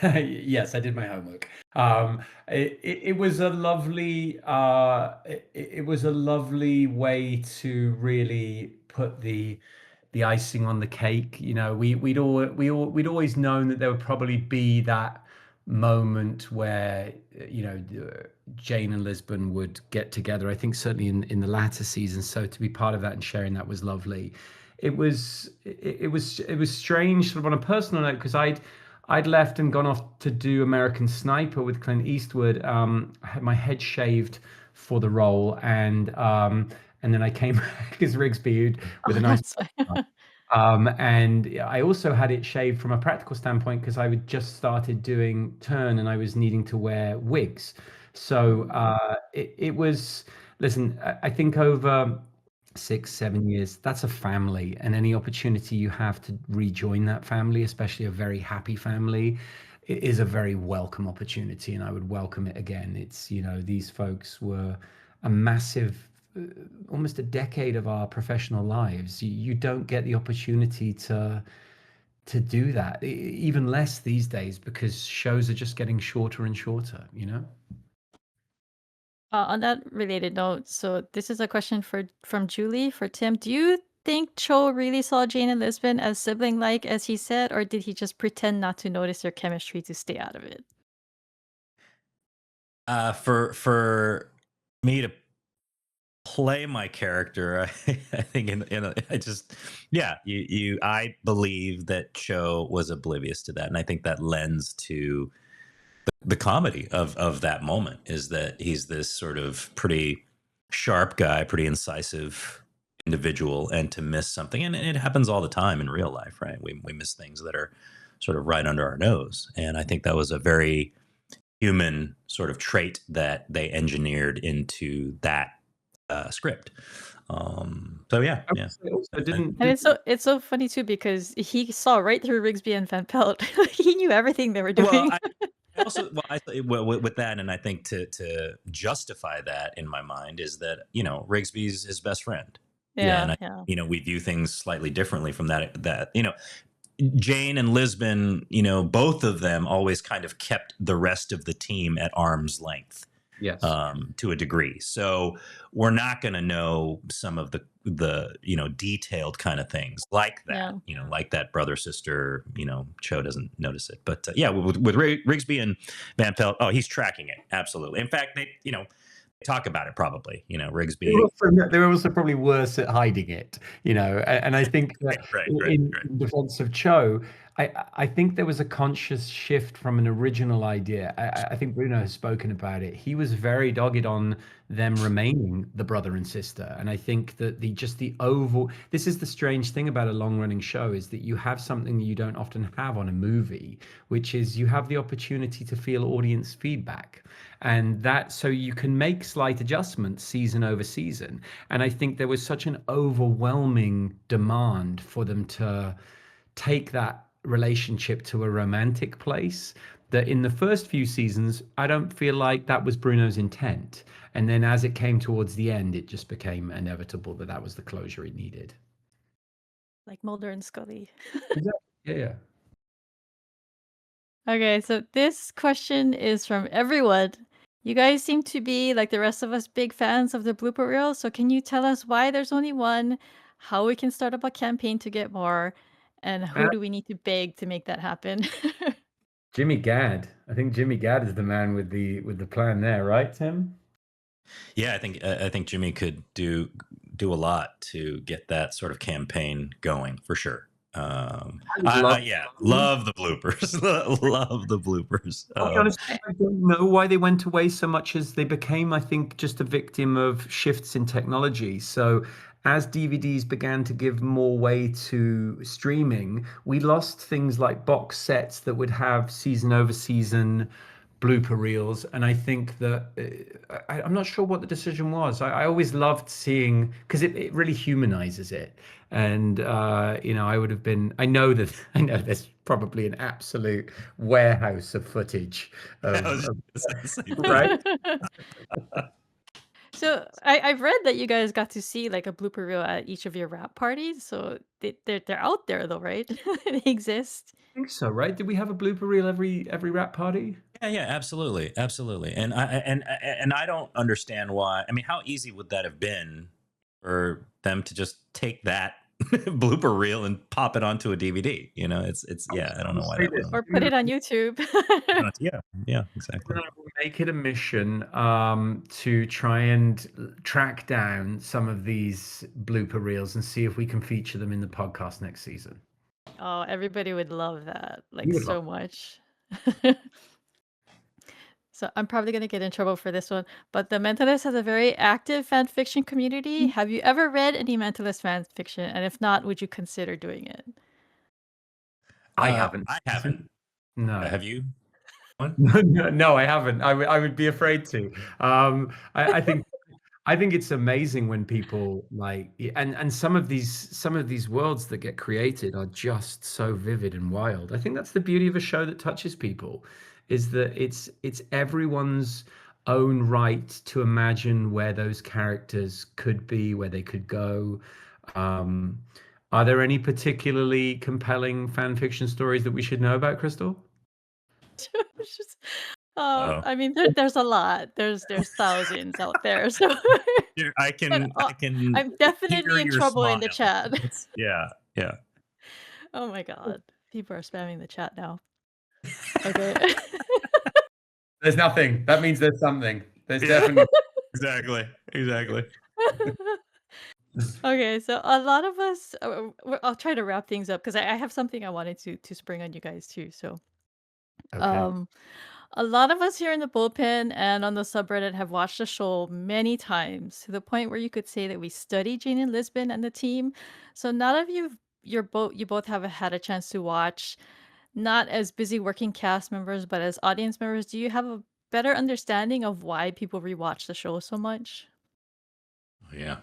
Yes, I did my homework. It was a lovely it was a lovely way to really put the icing on the cake. We'd always known that there would probably be that moment where Jane and Lisbon would get together. I think certainly in the latter season. So to be part of that and sharing that was lovely. It was strange, sort of on a personal note, because I'd left and gone off to do American Sniper with Clint Eastwood. I had my head shaved for the role, and then I came back as Rigsby with Oh, a nice. that's fine. And I also had it shaved from a practical standpoint, because I had just started doing turn and I was needing to wear wigs. So it was, listen, I think over 6, 7 years, that's a family, and any opportunity you have to rejoin that family, especially a very happy family, it is a very welcome opportunity, and I would welcome it again. These folks were a massive, almost a decade of our professional lives. You don't get the opportunity to do that, even less these days, because shows are just getting shorter and shorter. On that related note, so this is a question from Julie for Tim. Do you think Cho really saw Jane and Lisbon as sibling-like, as he said, or did he just pretend not to notice their chemistry to stay out of it? For me to play my character, I think I believe that Cho was oblivious to that, and I think that lends to the comedy of that moment, is that he's this sort of pretty sharp guy, pretty incisive individual, and to miss something, and it happens all the time in real life, right? We miss things that are sort of right under our nose, and I think that was a very human sort of trait that they engineered into that script. So yeah, I would yeah. say also And it's so funny too because he saw right through Rigsby and Van Pelt. He knew everything they were doing. Well, I also with that, and I think to justify that in my mind is that Rigsby's his best friend. Yeah, And we view things slightly differently from that. Jane and Lisbon, both of them always kind of kept the rest of the team at arm's length. Yes. To a degree. So we're not going to know some of the detailed kind of things like that, like that brother sister, Cho doesn't notice it. But with Rigsby and Van Pelt, oh, he's tracking it. Absolutely. In fact, they talk about it probably, Rigsby. They're also probably worse at hiding it, and I think that in defense of Cho, I think there was a conscious shift from an original idea. I think Bruno has spoken about it. He was very dogged on them remaining the brother and sister. And I think that this is the strange thing about a long running show, is that you have something that you don't often have on a movie, which is you have the opportunity to feel audience feedback. And so you can make slight adjustments season over season. And I think there was such an overwhelming demand for them to take that relationship to a romantic place that in the first few seasons, I don't feel like that was Bruno's intent. And then as it came towards the end, it just became inevitable that was the closure it needed. Like Mulder and Scully. Yeah. Okay, so this question is from everyone. You guys seem to be, like the rest of us, big fans of the blooper reel. So can you tell us why there's only one, how we can start up a campaign to get more, and who do we need to beg to make that happen? Jimmy Gadd. I think Jimmy Gadd is the man with the plan there, right, Tim? Yeah, I think Jimmy could do a lot to get that sort of campaign going for sure. Love the bloopers. Love the bloopers. I'll be honest, I don't know why they went away so much as they became, I think, just a victim of shifts in technology. So as DVDs began to give more way to streaming, we lost things like box sets that would have season over season blooper reels. And I think that I'm not sure what the decision was. I always loved seeing, because it really humanizes it. And I know there's probably an absolute warehouse of footage right. So I've read that you guys got to see like a blooper reel at each of your rap parties. So they're out there though, right? They exist. I think so, right? Did we have a blooper reel every rap party? Yeah, absolutely. And I don't understand why. I mean, how easy would that have been for them to just take that blooper reel and pop it onto a DVD? I don't know why that was. Or put it on YouTube. Yeah, exactly. We'll make it a mission to try and track down some of these blooper reels and see if we can feature them in the podcast next season. Oh, everybody would love that, like so much. So I'm probably going to get in trouble for this one, but the Mentalist has a very active fan fiction community. Have you ever read any Mentalist fan fiction? And if not, would you consider doing it? I haven't. I haven't. No. Have you? No, I haven't. I would be afraid to. I think it's amazing when people like, and some of these worlds that get created are just so vivid and wild. I think that's the beauty of a show that touches people, is that it's everyone's own right to imagine where those characters could be, where they could go. Are there any particularly compelling fan fiction stories that we should know about, Crystal? I mean, there's a lot. There's thousands out there. So, I but can I can I'm hear definitely in your trouble in the smile. chat. Yeah, yeah. Oh my god, people are spamming the chat now. Okay. There's nothing. That means there's something. There's Yeah. definitely. Exactly. Okay, so a lot of us, I'll try to wrap things up because I have something I wanted to spring on you guys too. So, Okay. um, a lot of us here in the bullpen and on the subreddit have watched the show many times to the point where you could say that we study Jane and Lisbon and the team. So now that you both have had a chance to watch, not as busy working cast members, but as audience members, do you have a better understanding of why people rewatch the show so much? Yeah.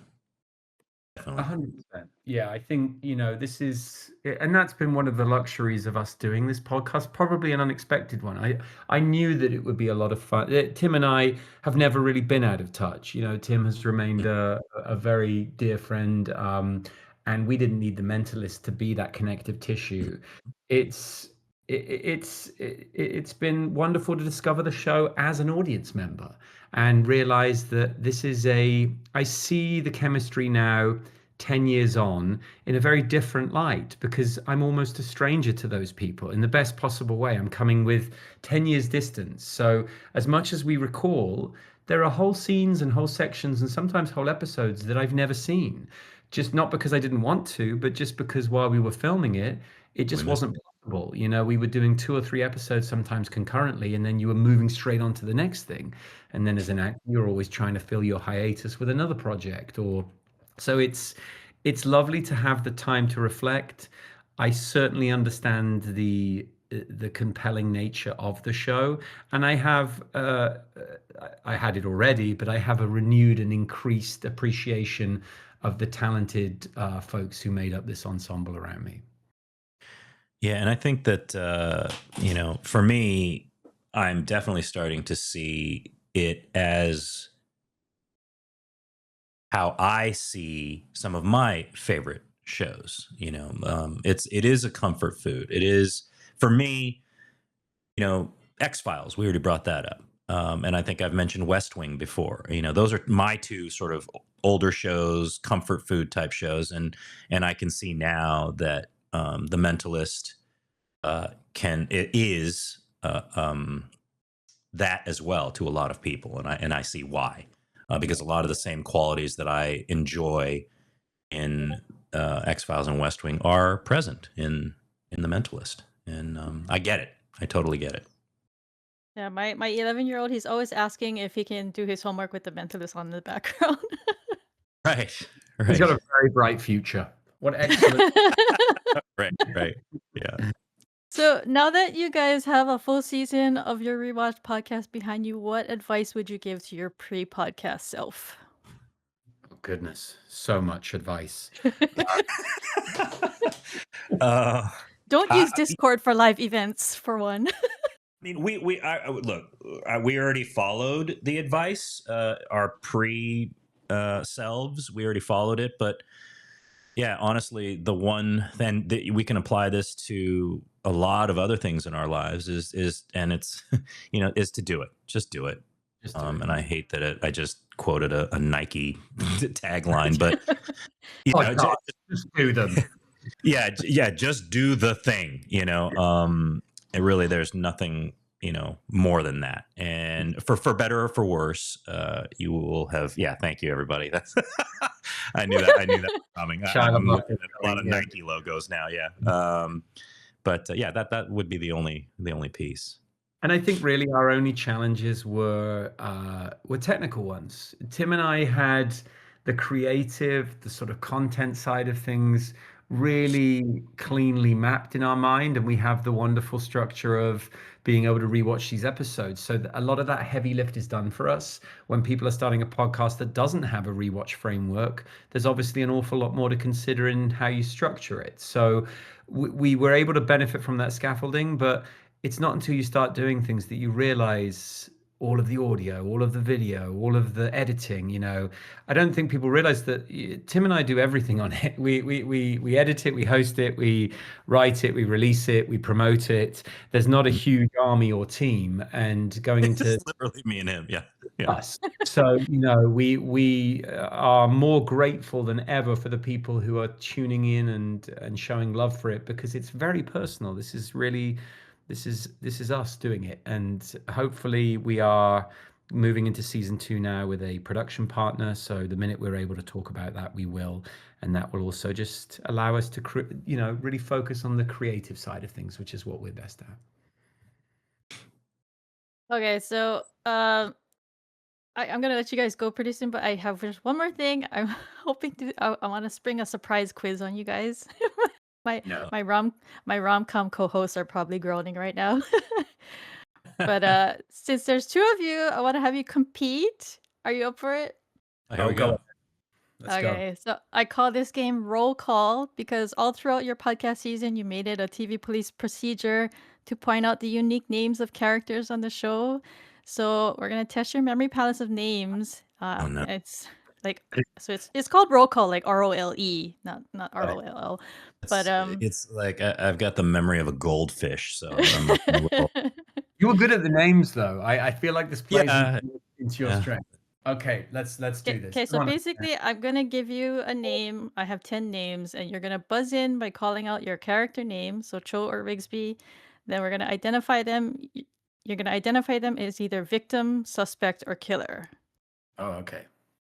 Definitely. 100%. Yeah, I think, this is, and that's been one of the luxuries of us doing this podcast, probably an unexpected one. I knew that it would be a lot of fun. Tim and I have never really been out of touch. Tim has remained a very dear friend, and we didn't need the Mentalist to be that connective tissue. It's it's been wonderful to discover the show as an audience member and realize that I see the chemistry now 10 years on in a very different light because I'm almost a stranger to those people in the best possible way. I'm coming with 10 years distance. So as much as we recall, there are whole scenes and whole sections and sometimes whole episodes that I've never seen. Just not because I didn't want to, but just because while we were filming it, it just wasn't possible. We were doing 2 or 3 episodes sometimes concurrently, and then you were moving straight on to the next thing. And then as an actor, you're always trying to fill your hiatus with another project. So it's lovely to have the time to reflect. I certainly understand the compelling nature of the show, and I had it already, but I have a renewed and increased appreciation of the talented folks who made up this ensemble around me. Yeah, and I think that for me, I'm definitely starting to see it as how I see some of my favorite shows. It is a comfort food. It is for me. X-Files. We already brought that up, and I think I've mentioned West Wing before. Those are my two sort of older shows, comfort food type shows, and I can see now that The Mentalist is that as well to a lot of people, and I see why, because a lot of the same qualities that I enjoy in X-Files and West Wing are present in The Mentalist, and I get it. I totally get it. Yeah, my 11-year-old, he's always asking if he can do his homework with the Mentalist on the background. Right. He's got a very bright future. What excellent. Right. Yeah. So now that you guys have a full season of your rewatch podcast behind you, what advice would you give to your pre-podcast self? Oh, goodness, so much advice. Don't use Discord for live events, for one. I mean, we already followed the advice, our pre selves. We already followed it, but yeah, honestly, the one then that we can apply this to a lot of other things in our lives is it's is to do it. Just do it. And I hate that I just quoted a Nike tagline, but just do them. Yeah, just do the thing. And really, there's nothing more than that. And for better or for worse, you will have. Yeah, thank you, everybody. That's I knew that was coming. I'm looking at a lot of Nike logos now. Yeah, but yeah, that would be the only piece. And I think really our only challenges were technical ones. Tim and I had the creative, the sort of content side of things really cleanly mapped in our mind, and we have the wonderful structure of being able to rewatch these episodes. So a lot of that heavy lift is done for us. When people are starting a podcast that doesn't have a rewatch framework, there's obviously an awful lot more to consider in how you structure it. So we were able to benefit from that scaffolding, but it's not until you start doing things that you realize all of the audio, all of the video, all of the editing. I don't think people realize that Tim and I do everything on it. We edit it, we host it, we write it, we release it, we promote it. There's not a huge army or team, and going into It's literally me and him. Yeah. us. So we are more grateful than ever for the people who are tuning in and showing love for it, because it's very personal. This is us doing it, and hopefully we are moving into season 2 now with a production partner. So the minute we're able to talk about that, we will, and that will also just allow us to really focus on the creative side of things, which is what we're best at. Okay, so I'm gonna let you guys go pretty soon, but I have just one more thing. I'm hoping to. I want to spring a surprise quiz on you guys. my No. my rom-com co-hosts are probably groaning right now. But since there's 2 of you, I want to have you compete. Are you up for it? Here we go. Let's go. Okay, so I call this game Roll Call because all throughout your podcast season, you made it a TV police procedure to point out the unique names of characters on the show. So we're gonna test your memory palace of names. Oh, no. It's like it's called Roll Call, like ROLE, not ROLL. But it's like I've got the memory of a goldfish, so I'm not gonna roll. You were good at the names, though. I feel like this plays Yeah. into your strength. Okay, let's do this. Okay, so basically, I'm gonna give you a name. I have 10 names, and you're gonna buzz in by calling out your character name, so Cho or Rigsby. Then we're gonna identify them. You're gonna identify them as either victim, suspect, or killer. Oh, okay.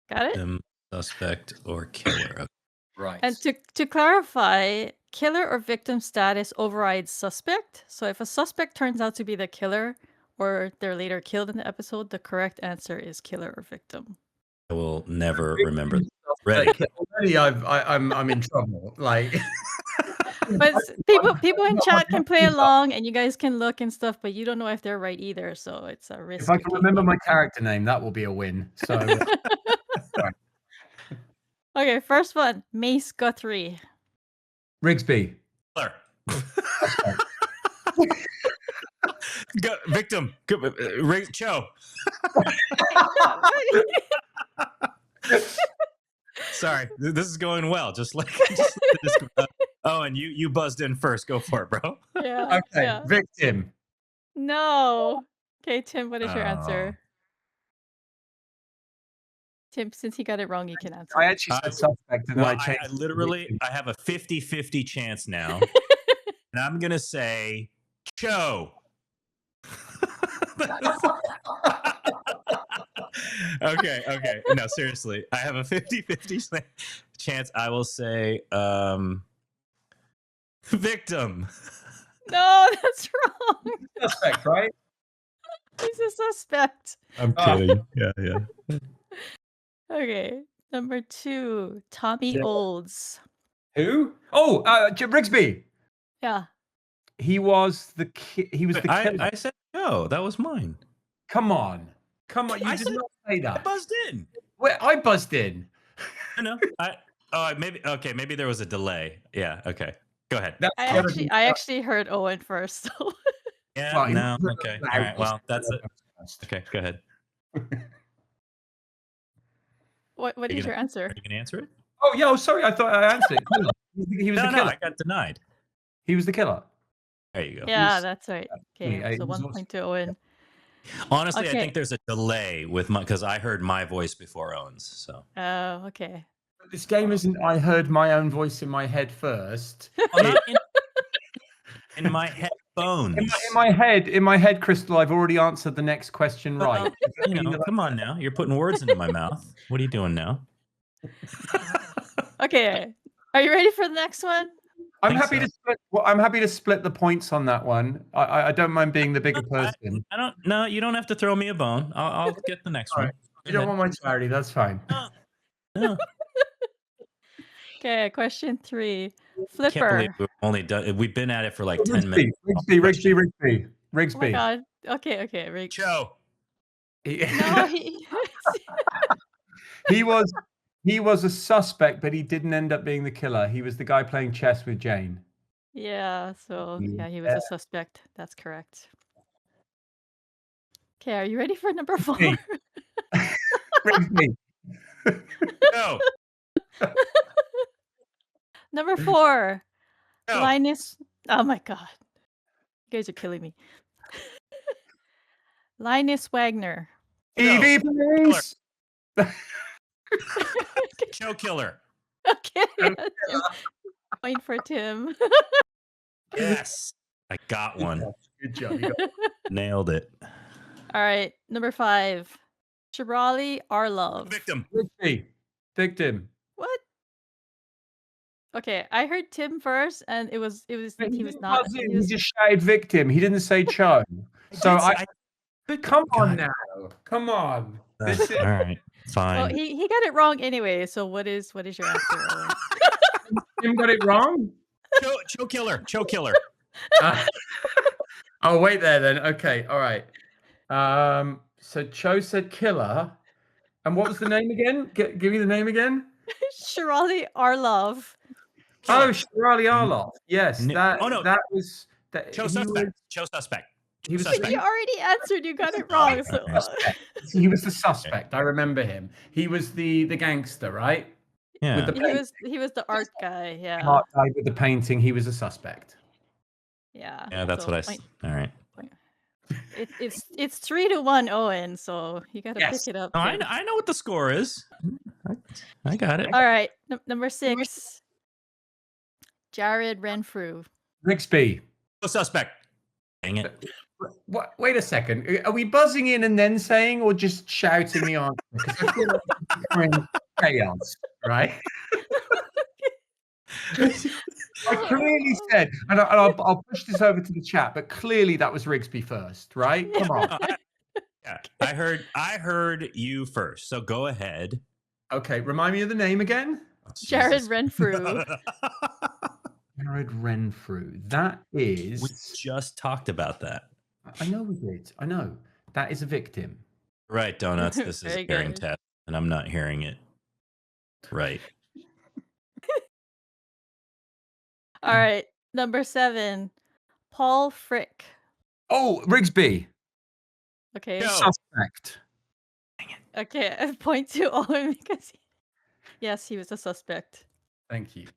Got it? Victim, suspect, or killer. Okay. Right. And to clarify, killer or victim status overrides suspect. So if a suspect turns out to be the killer, or they're later killed in the episode, the correct answer is killer or victim. I will never remember. Ready? Already, I'm in trouble. Like, but people in chat can play along, and you guys can look and stuff, but you don't know if they're right either. So it's a risk. If I can remember my character name, that will be a win. So, okay, first one, Mace Guthrie. Rigsby. Killer. Go, victim. Cho. Sorry, this is going well. Oh, and you buzzed in first. Go for it, bro. Yeah. Okay, yeah. victim. No. Okay, Tim, what is your answer? Tim, since he got it wrong, you can answer. I actually said suspect, and then I changed. I have a 50-50 chance now, and I'm gonna say Cho. Okay. No, seriously. I have a 50-50 chance. I will say victim. No, that's wrong. Suspect, right? He's a suspect. I'm kidding. Yeah. Okay. Number 2, Tommy Olds. Who? Oh, Rigsby. Yeah. He was the killer. I said no. That was mine. Come on. You did not say that. I buzzed in. Wait, I buzzed in. I know. Maybe there was a delay. Yeah. Okay. Go ahead. I actually heard Owen first. So. Yeah. Fine. No. Okay. All right. Well, that's it. Okay. Go ahead. What is your answer? Are you gonna answer it? Oh yeah. Oh, sorry. I thought I answered it. He was the killer. I got denied. He was the killer. There you go. Yeah, that's right. Okay, Yeah, so 1 point to Owen. Honestly, I think there's a delay with because I heard my voice before Owen's. So. Oh, okay. This game isn't. I heard my own voice in my head first. Well, not in my headphones. In my head, Crystal, I've already answered the next question right. Come on now. You're putting words into my mouth. What are you doing now? Okay. Are you ready for the next one? I'm happy to split the points on that one. I don't mind being the bigger person. I don't. No, you don't have to throw me a bone. I'll get the next one. Right. You don't want my charity? That's fine. No. Okay, question 3. Flipper. We've been at it for like 10 minutes. Rigsby. Oh my god. Okay, Riggs. Cho. No, he was a suspect, but he didn't end up being the killer. He was the guy playing chess with Jane. Yeah, so he was a suspect. That's correct. Okay, are you ready for number 4? Me. Rigsby. No. Number 4. No. Linus. Oh my god. You guys are killing me. Linus Wagner. Evie, please. Show killer. Okay. Tim. Point for Tim. Yes. I got one. Good job. You got Nailed it. All right. Number 5. Shirali Arlov. Victim. Rigsby. Victim. What? Okay, I heard Tim first, and it was he was didn't not. buzz in, He was, he just shouted victim. He didn't say Cho. So But come on now. Come on. This is all right. Fine. well, he got it wrong anyway. So what is your answer? Owen? Tim got it wrong. Show killer. Show killer. Oh, wait there then. Okay, all right. So Cho said killer. And what was the name again? Give me the name again. Shirali Arlov. Oh, Shirali Arlov. Yes, that was that. Show suspect. Show suspect. He was But you already answered. You got it wrong. So he was the suspect. I remember him. He was the gangster, right? Yeah. With the he was the art guy. Yeah. art guy with the painting. He was a suspect. Yeah. Yeah, that's so what I. All right. It's 3-1, Owen. So you got to pick it up. No, Tim. I know what the score is. I got it. All right. Number 6. Jared Renfrew. Rigsby. Show suspect. Dang it. What? Wait a second. Are we buzzing in and then saying, or just shouting the answer? Because I feel like we're in chaos, right? I clearly said, and I'll push this over to the chat, but clearly that was Rigsby first, right? Come on. Yeah, I heard you first. So go ahead. Okay, remind me of the name again. Jared Renfrew. Jared Renfrew. That is. We just talked about that. I know we did. I know. That is a victim. Right, Donuts. This is a Very hearing good. test, and I'm not hearing it. Right. All right. Number 7. Paul Frick. Oh, Rigsby. Okay. Go. Suspect. Okay. I point to Owen because yes, he was a suspect. Thank you.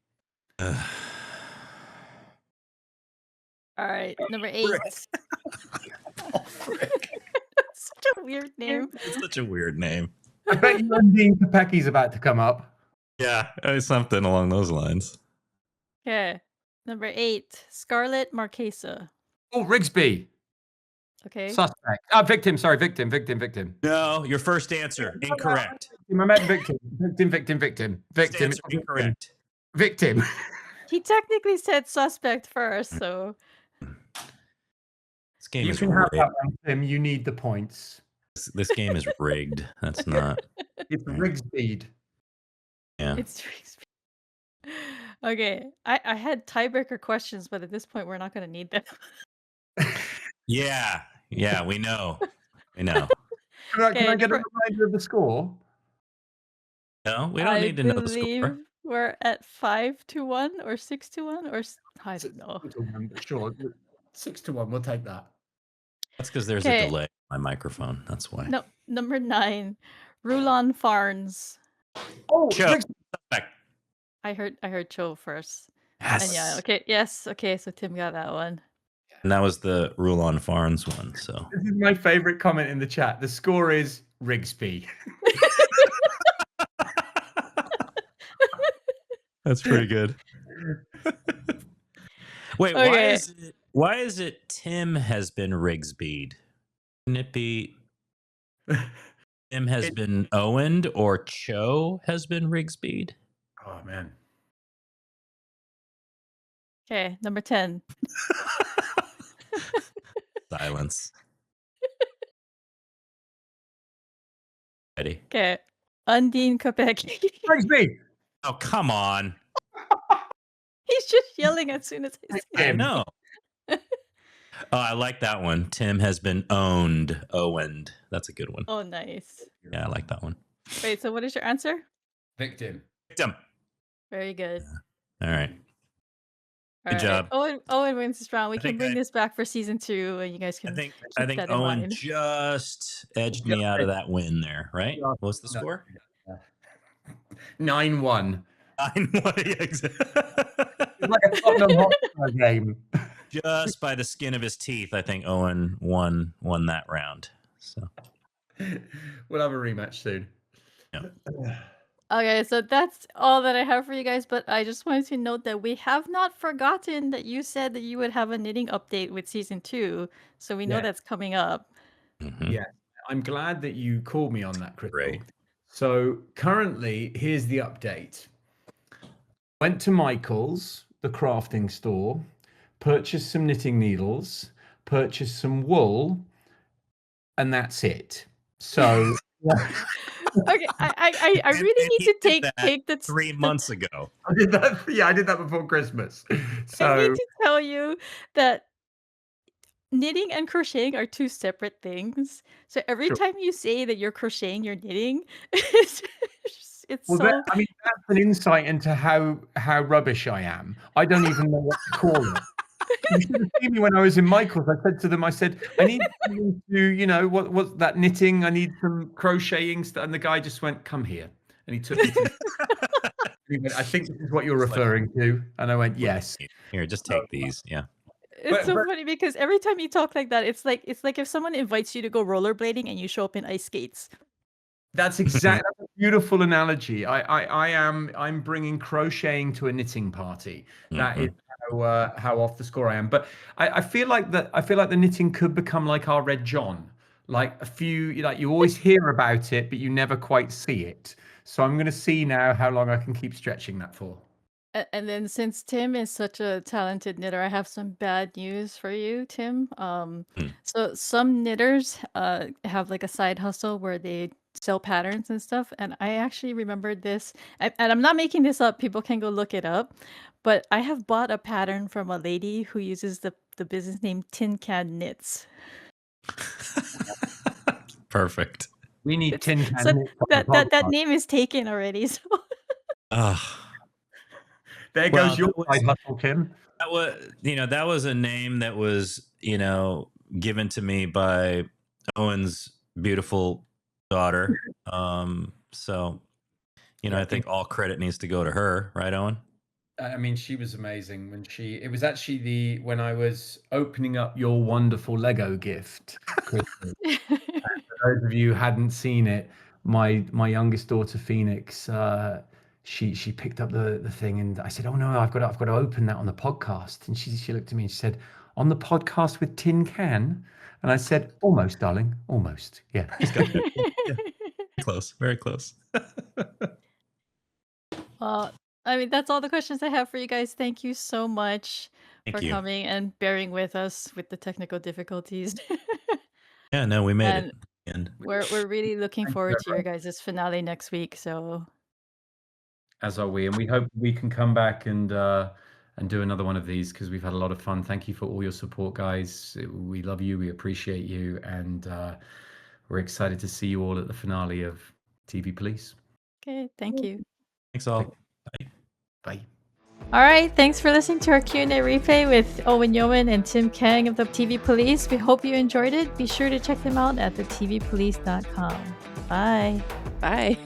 All right. Number 8. Oh, frick. Such a weird name. It's such a weird name. I bet you Undine Kopecki's about to come up. Yeah, something along those lines. Okay. Number 8. Scarlett Marquesa. Oh, Rigsby. Okay. Suspect. Victim. Sorry, victim. No, your first answer incorrect. I meant victim. Victim. First answer incorrect. Victim. He technically said suspect first, so This game You is can have rigged. that one, Tim. You need the points. This game is rigged. That's not. It's Rigsby. Yeah. it's okay. I had tiebreaker questions, but at this point, we're not going to need them. Yeah. Yeah. We know. We know. Can I get a reminder of the score? No, we don't need to know the score. We're at 5-1 or 6-1 or I don't know. 6-1, sure. 6-1. We'll take that. That's because there's a delay on my microphone. That's why. No, number 9, Rulon Farnes. Oh, Cho. I heard Cho first. Yes. And yeah, okay, yes, okay, so Tim got that one. And that was the Rulon Farnes one. So this is my favorite comment in the chat. The score is Rigsby. That's pretty good. Wait, Okay. why is it Tim has been Rigsby'd? Can it be Tim has been Owened or Cho has been Rigsby'd? Oh man. Okay, number 10. Silence. Ready? Okay, Undine Kopecki. Rigsby. Oh, come on. He's just yelling as soon as I say I it. know. Oh, I like that one. Tim has been owned. That's a good one. Oh, nice. Yeah, I like that one. Wait, so what is your answer? Victim. Victim. Very good. All right. Good job. Owen wins this round. We I can think bring this back for season 2, and you guys I can think keep that in Owen mind. just edged me out of that win there, right? What's the score? 9-1. 9-1. It's like a Tottenham Hotspur game. Just by the skin of his teeth, I think Owen won that round. So We'll have a rematch soon. Yeah. Okay, so that's all that I have for you guys, but I just wanted to note that we have not forgotten that you said that you would have a knitting update with season 2, so we know that's coming up. Mhm. Yeah, I'm glad that you called me on that, Crystal. Great. So currently, here's the update. Went to Michael's, the crafting store, purchased some knitting needles, purchased some wool, and that's it. So Okay, I really need to take the 3 months ago. I did that. Yeah, I did that before Christmas. So I need to tell you that knitting and crocheting are 2 separate things. So every Sure. time you say that you're crocheting, you're knitting, it's well, so. I mean, that's an insight into how rubbish I am. I don't even know what to call it. You should have seen me when I was in Michael's. I said to them, I said, I need something to, what's that knitting? I need some crocheting stuff. And the guy just went, come here. And he took me to he went, I think this is what you're referring to. And I went, yes. Here, just take these. Yeah. It's so funny because every time you talk like that, it's like if someone invites you to go rollerblading and you show up in ice skates. That's exactly a beautiful analogy. I'm bringing crocheting to a knitting party. That is how off the score I am. But I feel like the knitting could become like our Red John. Like you always hear about it, but you never quite see it. So I'm going to see now how long I can keep stretching that for. And then since Tim is such a talented knitter, I have some bad news for you, Tim. So some knitters have like a side hustle where they sell patterns and stuff. And I actually remembered this, and I'm not making this up. People can go look it up. But I have bought a pattern from a lady who uses the business name Tin Can Knits. Perfect. We need tin can. So that name is taken already. So. There goes your side hustle, Tim. That was a name that was, given to me by Owen's beautiful daughter. So, I think all credit needs to go to her, right, Owen? I mean, she was amazing it was actually when I was opening up your wonderful Lego gift, Crystal. For those of you who hadn't seen it, my youngest daughter, Phoenix, she picked up the thing and I said, oh no, I've got to open that on the podcast. And she looked at me and she said, on the podcast with Tin Can? And I said, almost, darling, almost. Yeah. Yeah. Close, very close. Well, I mean, that's all the questions I have for you guys. Thank you so much for coming and bearing with us with the technical difficulties. Yeah, no, we made it. And we're really looking forward to your guys' finale next week. So, as are we, and we hope we can come back and do another one of these because we've had a lot of fun. Thank you for all your support, guys. We love you. We appreciate you, and we're excited to see you all at the finale of TV Police. Okay, thank you. Thanks all. Bye. Bye. All right, thanks for listening to our Q&A replay with Owen Yeoman and Tim Kang of the TV Police. We hope you enjoyed it. Be sure to check them out at thetvpolice.com. Bye. Bye.